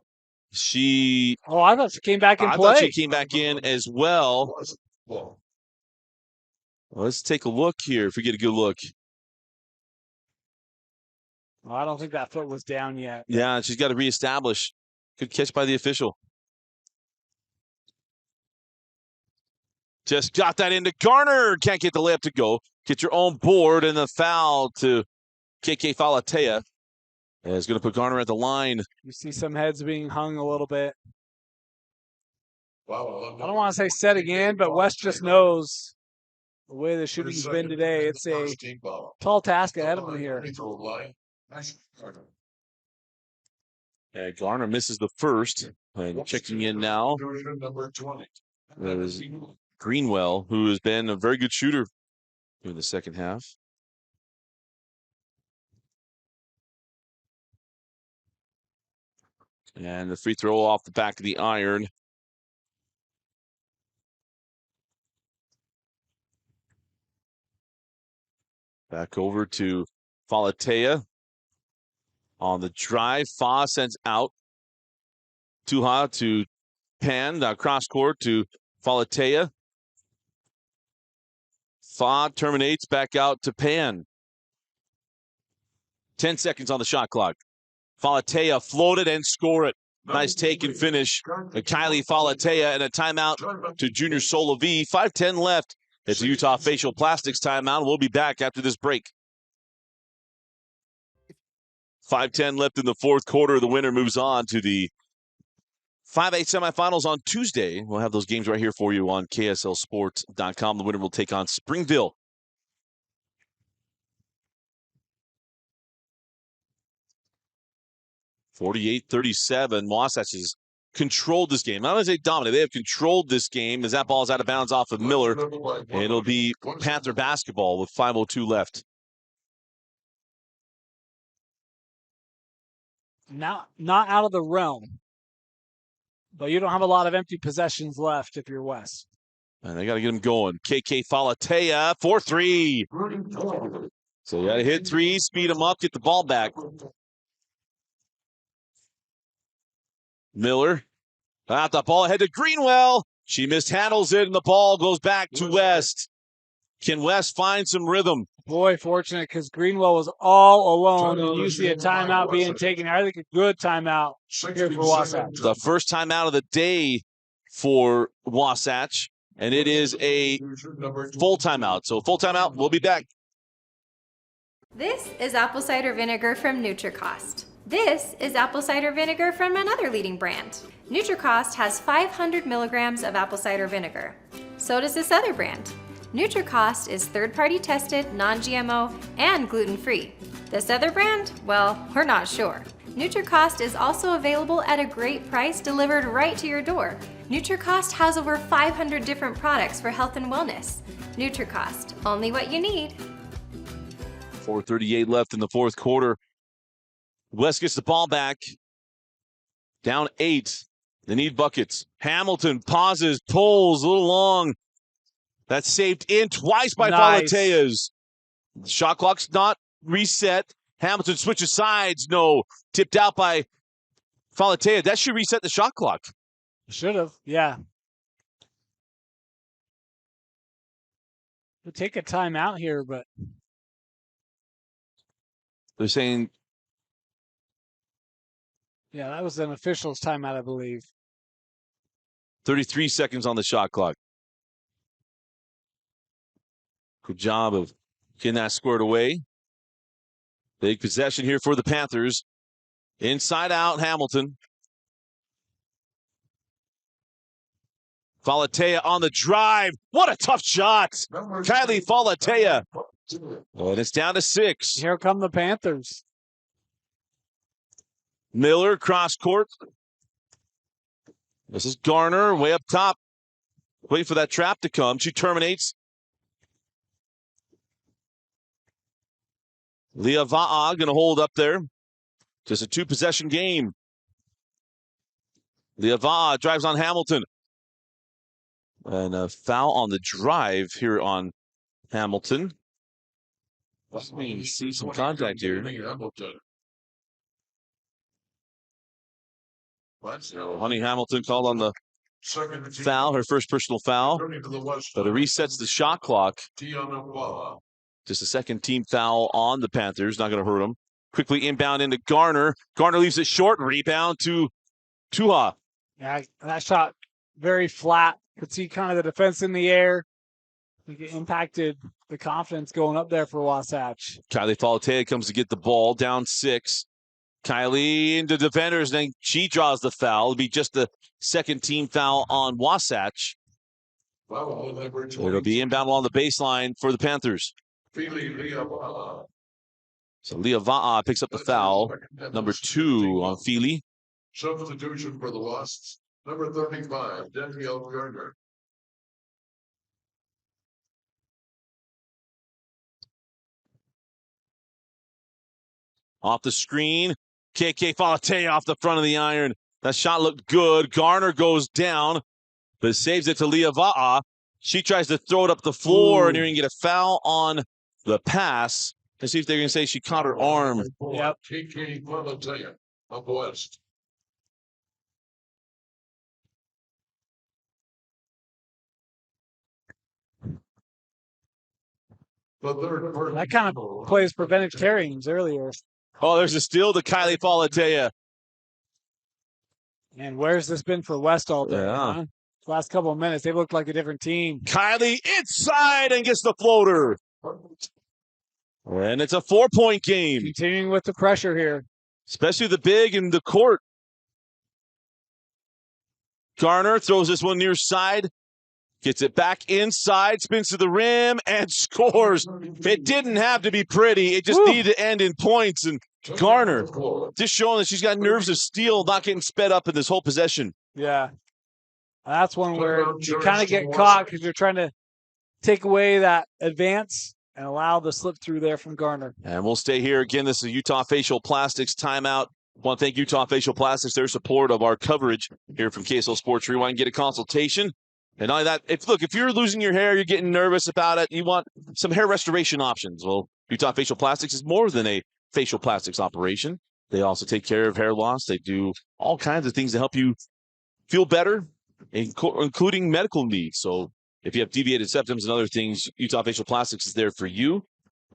I thought she came back in play.
I thought she came back in as well. Let's take a look here if we get a good look.
Well, I don't think that foot was down yet.
Yeah, she's got to reestablish. Good catch by the official. Just got that into Garner. Can't get the layup to go. Get your own board, and the foul to KK Falatea. Is going to put Garner at the line.
You see some heads being hung a little bit.
Wow.
I don't want to say set again, but West just knows the way the shooting's been today. It's a tall task ahead of him here.
And Garner misses the first. And checking in now
Number 20.
is Greenwell, who has been a very good shooter in the second half. And the free throw off the back of the iron. Back over to Falatea. On the drive, Fa sends out. Tuha to Pan, cross court to Falatea. Fa terminates back out to Pan. 10 seconds on the shot clock. Falatea floated and score it. Nice take and finish. Kylie Falatea and a timeout to Junior Solavi. 5:10 left. It's a Utah Facial Plastics timeout. We'll be back after this break. 5:10 left in the fourth quarter. The winner moves on to the 5A semifinals on Tuesday. We'll have those games right here for you on KSLSports.com. The winner will take on Springville. (48-37). Wasatch has controlled this game. Not only they dominate, they have controlled this game as that ball is out of bounds off of Miller. And it'll be Panther basketball with 5:02 left.
Not out of the realm, but you don't have a lot of empty possessions left if you're West.
And they got to get him going. KK Falatea, 4-3. So you got to hit three, speed him up, get the ball back. Miller, out the ball ahead to Greenwell. She mishandles it, and the ball goes back to West. Can West find some rhythm?
Boy, fortunate because Greenwell was all alone, and you see a timeout being taken. I think a good timeout here for Wasatch.
The first timeout of the day for Wasatch, and it is a full timeout. So full timeout, we'll be back.
This is apple cider vinegar from NutriCost. This is apple cider vinegar from another leading brand. NutriCost has 500 milligrams of apple cider vinegar. So does this other brand. NutriCost is third-party tested, non-GMO, and gluten-free. This other brand? Well, we're not sure. NutriCost is also available at a great price delivered right to your door. NutriCost has over 500 different products for health and wellness. NutriCost, only what you need.
4:38 left in the fourth quarter. West gets the ball back. Down 8. They need buckets. Hamilton pauses, pulls a little long. That's saved in twice by Falateas. Shot clock's not reset. Hamilton switches sides. No. Tipped out by Falatea. That should reset the shot clock.
Should have, yeah. We'll take a timeout here, but
they're saying,
yeah, that was an official's timeout, I believe.
33 seconds on the shot clock. Good job of getting that squared away. Big possession here for the Panthers. Inside out, Hamilton. Falatea on the drive. What a tough shot. Kylie Falatea. And it's down to 6.
Here come the Panthers.
Miller, cross court. This is Garner, way up top. Waiting for that trap to come. She terminates. Leah Va'a going to hold up there. Just a 2-possession game. Leah Va'a drives on Hamilton. And a foul on the drive here on Hamilton. Let me see some contact here. Honey Hamilton called on the foul, her first personal foul. But it resets the shot clock. Just a second team foul on the Panthers. Not going to hurt them. Quickly inbound into Garner. Garner leaves it short. Rebound to Tuha.
Yeah, that shot very flat Could see kind of the defense in the air. I think it impacted the confidence going up there for Wasatch.
Kylie Falatea comes to get the ball, down 6. Kylie into defenders, then she draws the foul. It'll be just the second team foul on Wasatch. It'll be inbound along the baseline for the Panthers. So Leah Va'a picks up the foul. Number 2 on Feely.
Substitution for the Wasps. Number 35, Danielle Gardner.
Off the screen. KK Falatea off the front of the iron. That shot looked good. Garner goes down, but saves it to Leah Va'a. She tries to throw it up the floor, and you're going to get a foul on the pass. Let's see if they're going to say she caught her arm.
Yep.
KK Falatea of West.
That kind of plays preventive carryings earlier.
Oh, there's a steal to Kylie Falatea.
And where's this been for West all day?
Yeah.
Huh? Last couple of minutes, they looked like a different team.
Kylie inside and gets the floater. And it's a 4-point game.
Continuing with the pressure here.
Especially the big in the court. Garner throws this one near side. Gets it back inside, spins to the rim, and scores. It didn't have to be pretty. It just needed to end in points. And Garner just showing that she's got nerves of steel, not getting sped up in this whole possession.
Yeah. That's one where you kind of get caught because you're trying to take away that advance and allow the slip through there from Garner.
And we'll stay here. Again, this is Utah Facial Plastics timeout. I want to thank Utah Facial Plastics, their support of our coverage here from KSL Sports Rewind. Get a consultation. And all that, if you're losing your hair, you're getting nervous about it, you want some hair restoration options. Well, Utah Facial Plastics is more than a facial plastics operation. They also take care of hair loss. They do all kinds of things to help you feel better, including medical needs. So if you have deviated septums and other things, Utah Facial Plastics is there for you.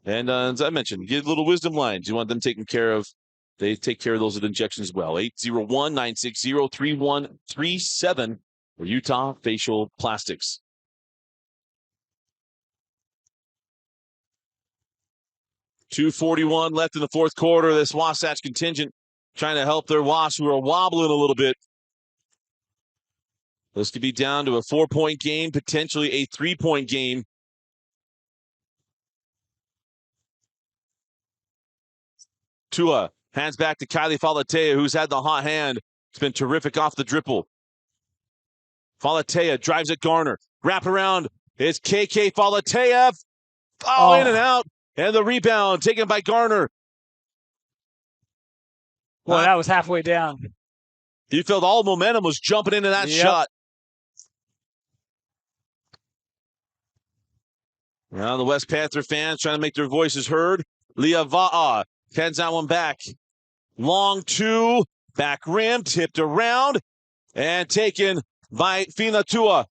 And as I mentioned, get little wisdom lines. You want them taken care of. They take care of those with injections as well. 801-960-3137 for Utah Facial Plastics. .241 left in the fourth quarter. This Wasatch contingent trying to help their Wasps who are wobbling a little bit. This could be down to a 4-point game, potentially a 3-point game. Tua hands back to Kylie Falatea, who's had the hot hand. It's been terrific off the dribble. Falatea drives at Garner. Wrap around. It's KK Falatea. In and out. And the rebound taken by Garner.
Boy, that was halfway down.
You felt all momentum was jumping into that shot. Now the West Panther fans trying to make their voices heard. Leah Va'a pens that one back. Long 2. Back rim. Tipped around. And taken by Fina Tua.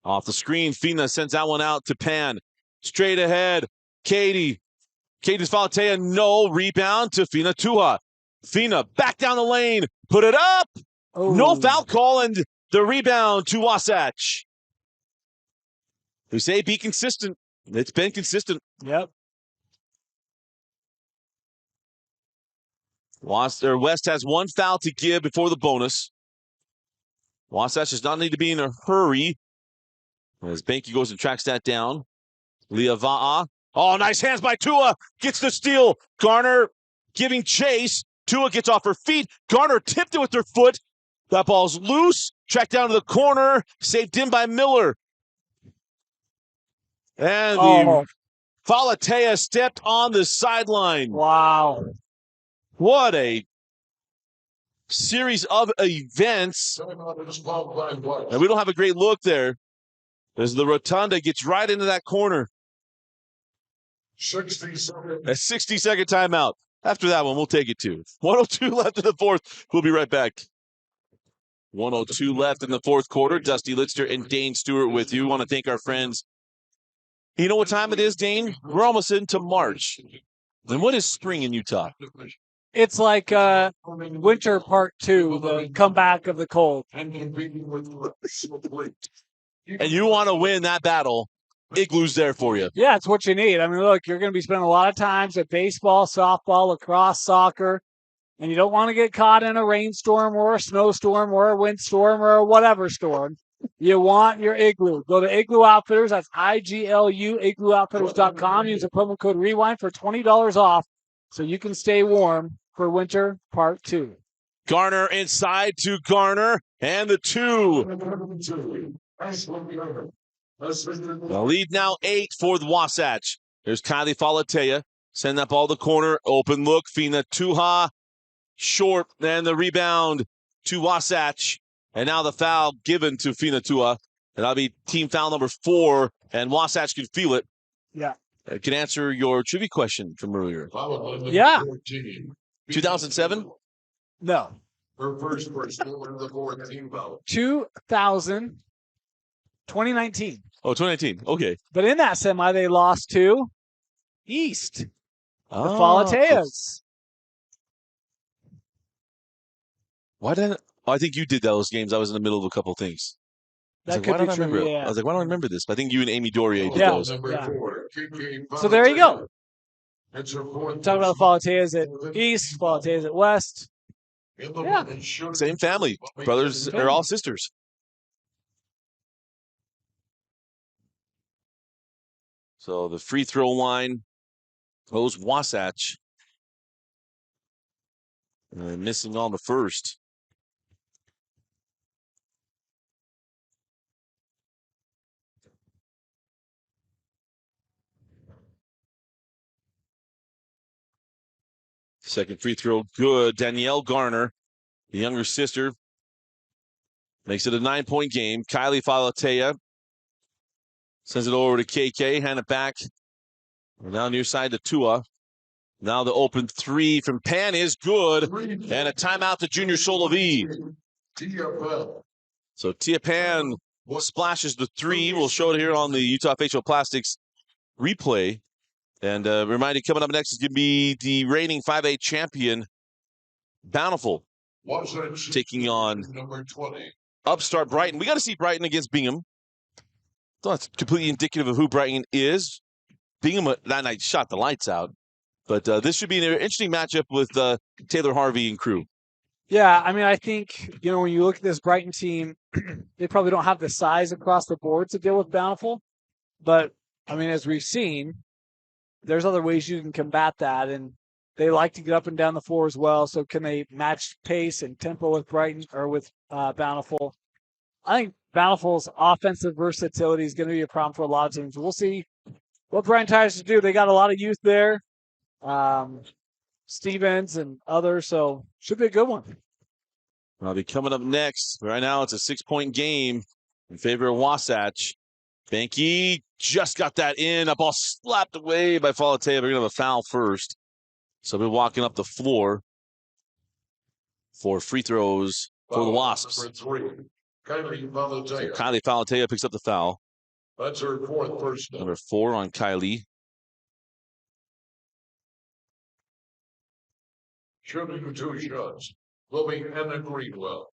Off the screen, Fina sends that one out to Pan. Straight ahead, Katie's Falatea, no rebound to Fina Tua. Fina back down the lane, put it up. No foul call, and the rebound to Wasatch. We say be consistent. It's been consistent.
Yep.
West has one foul to give before the bonus. Wasatch does not need to be in a hurry. As Banky goes and tracks that down. Leah Va'a. Oh, nice hands by Tua. Gets the steal. Garner giving chase. Tua gets off her feet. Garner tipped it with her foot. That ball's loose. Tracked down to the corner. Saved in by Miller. And the Falatea stepped on the sideline.
Wow.
What a series of events. And we don't have a great look there. As the rotunda gets right into that corner.
60 seconds.
A 60-second timeout. After that one, we'll take it to 102 left in the fourth. We'll be right back. 102 left in the fourth quarter. Dusty Litster and Dane Stewart with you. Want to thank our friends. You know what time it is, Dane? We're almost into March. And what is spring in Utah?
It's like winter part 2, the comeback of the cold.
And you want to win that battle, Igloo's there for you.
Yeah, it's what you need. I mean, look, you're going to be spending a lot of times at baseball, softball, lacrosse, soccer, and you don't want to get caught in a rainstorm or a snowstorm or a windstorm or a whatever storm. You want your Igloo. Go to Igloo Outfitters. That's IGLU, igloooutfitters.com. Use the promo code REWIND for $20 off so you can stay warm for winter part 2.
Garner inside to Garner, and the 2. The lead now 8 for the Wasatch. There's Kylie Falatea. Send that ball to the corner. Open look. Fina Tuha. Short. Then the rebound to Wasatch. And now the foul given to Fina Tuha. And that'll be team foul number 4. And Wasatch can feel it.
Yeah.
It can answer your trivia question from earlier.
Yeah.
2007?
No.
Her first in the 4th team foul.
2019.
Oh, 2019. Okay.
But in that semi, they lost to East. The Falateas.
Why didn't I think you did those games? I was in the middle of a couple of things.
That could be true, yeah.
I was like, why don't I remember this? But I think you and Amy Dorier did
Yeah.
those.
Yeah. So there you go. Talking about the Falateas at East, Falateas at West. Yeah.
Same family. Brothers are all sisters. So the free throw line goes Wasatch. Missing on the first. Second free throw, good. Danielle Garner, the younger sister, makes it a 9-point game. Kylie Falatea sends it over to KK, hand it back. Now near side to Tua. Now the open 3 from Pan is good. And a timeout to Junior Solovi. So Tia Pan splashes the 3. We'll show it here on the Utah Facial Plastics replay. And remind you, coming up next is going to be the reigning 5A champion, Bountiful, taking on
number 20.
upstart Brighton. We got to see Brighton against Bingham. So that's completely indicative of who Brighton is. Bingham that night shot the lights out. But this should be an interesting matchup with Taylor Harvey and crew.
Yeah, I mean, I think, when you look at this Brighton team, they probably don't have the size across the board to deal with Bountiful. But, I mean, as we've seen, there's other ways you can combat that, and they like to get up and down the floor as well. So can they match pace and tempo with Brighton or with Bountiful? I think Bountiful's offensive versatility is going to be a problem for a lot of teams. We'll see what Brighton tries to do. They got a lot of youth there, Stevens and others, so should be a good one.
I'll be coming up next. Right now, it's a 6-point game in favor of Wasatch. Banky just got that in. A ball slapped away by Falatea. They're going to have a foul first. So they're walking up the floor for free throws for the Wasps. So Kylie Falatea picks up the foul.
That's her 4th personal.
Number 4 on Kylie.
Shooting 2 shots. Moving Anna Greenwell.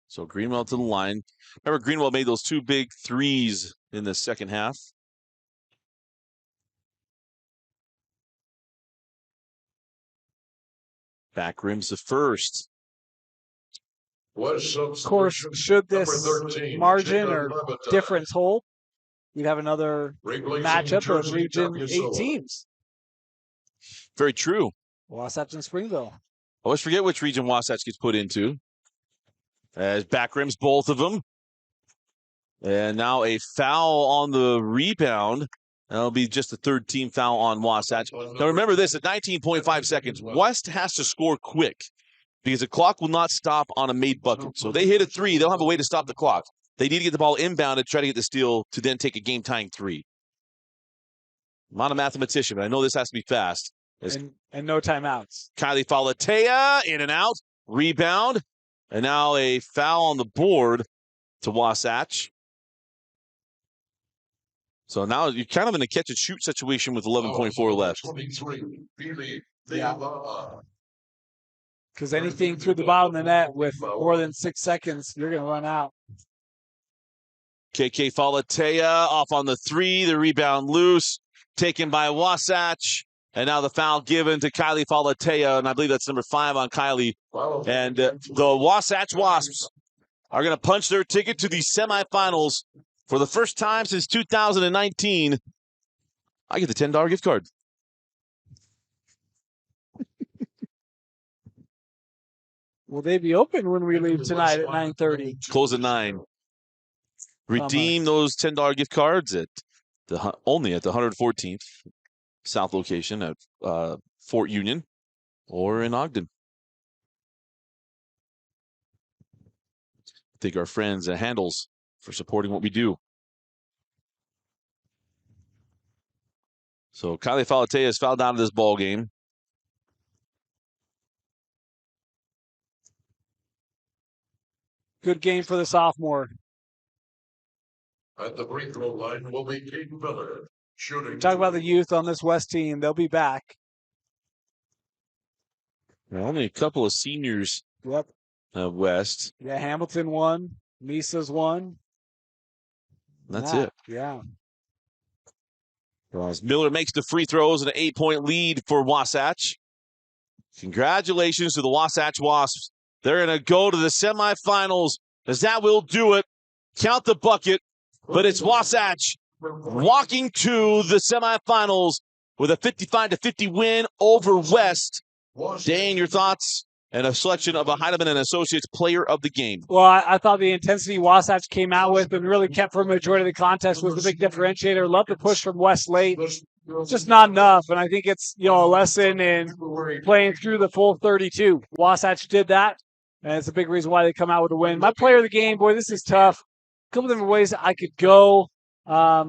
So Greenwell to the line. Remember, Greenwell made those 2 big threes in the second half. Back rims the first.
Of course, should this margin or difference hold, you'd have another matchup of Region 8 teams.
Very true.
Wasatch and Springville.
I always forget which region Wasatch gets put into. As back rims both of them. And now a foul on the rebound. That'll be just the 3rd team foul on Wasatch. Now remember this, at 19.5 seconds, West has to score quick because the clock will not stop on a made bucket. So if they hit a 3, they'll have a way to stop the clock. They need to get the ball inbounded, try to get the steal to then take a game-tying 3. I'm not a mathematician, but I know this has to be fast.
And no timeouts.
Kylie Falatea in and out. Rebound. And now a foul on the board to Wasatch. So now you're kind of in a catch-and-shoot situation with 11.4 left.
23, Billy
Yeah.
Deva.
Because anything through the bottom of the net with more than 6 seconds, you're going to run out.
KK Falatea off on the 3. The rebound loose. Taken by Wasatch. And now the foul given to Kylie Falatea. And I believe that's number 5 on Kylie. And the Wasatch Wasps are going to punch their ticket to the semifinals for the first time since 2019. I get the $10 gift card.
Will they be open when we leave tonight at 9:30?
Close at 9. Redeem those $10 gift cards at only at the 114th South location at Fort Union or in Ogden. Thank our friends at Handles for supporting what we do. So Kylie Falatea has fouled out of this ball game.
Good game for the sophomore.
At the free throw line will be Caden Miller. Shooting.
Talk about the youth on this West team. They'll be back.
Only a couple of seniors.
Yep.
West.
Yeah, Hamilton won. Misa's won.
That's it.
Yeah.
As Miller makes the free throws and an 8-point lead for Wasatch. Congratulations to the Wasatch Wasps. They're going to go to the semifinals as that will do it. Count the bucket, but it's Wasatch walking to the semifinals with a 55-50 win over West. Dane, your thoughts and a selection of a Heidemann and Associates player of the game.
Well, I thought the intensity Wasatch came out with and really kept for a majority of the contest was the big differentiator. Love the push from West late. Just not enough. And I think it's, a lesson in playing through the full 32. Wasatch did that, and it's a big reason why they come out with a win. My player of the game, boy, this is tough. A couple different ways I could go. Yeah.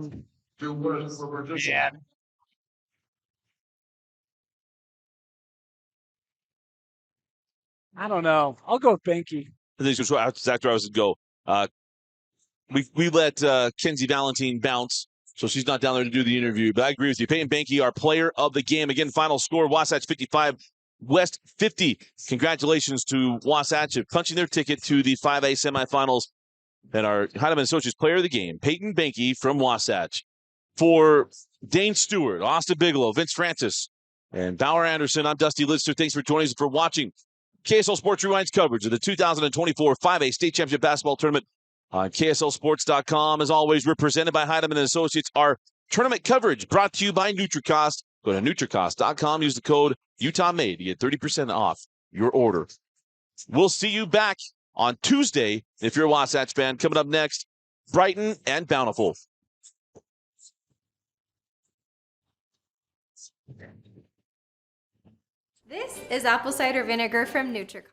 I don't know. I'll go with Benke.
I think that's after I was to go. We let Kenzie Valentine bounce, so she's not down there to do the interview. But I agree with you. Peyton Benke, our player of the game. Again, final score, Wasatch 55, West 50. Congratulations to Wasatch of punching their ticket to the 5A semifinals. And our Heidemann Associates player of the game, Peyton Benke from Wasatch. For Dane Stewart, Austin Bigelow, Vince Francis, and Bauer Anderson, I'm Dusty Lidster. Thanks for joining us for watching KSL Sports Rewind's coverage of the 2024 5A State Championship Basketball Tournament on KSLSports.com. As always, represented by Heidemann and Associates. Our tournament coverage brought to you by NutriCost. Go to NutriCost.com. Use the code UtahMade to get 30% off your order. We'll see you back on Tuesday if you're a Wasatch fan. Coming up next, Brighton and Bountiful.
This is apple cider vinegar from NutriCost.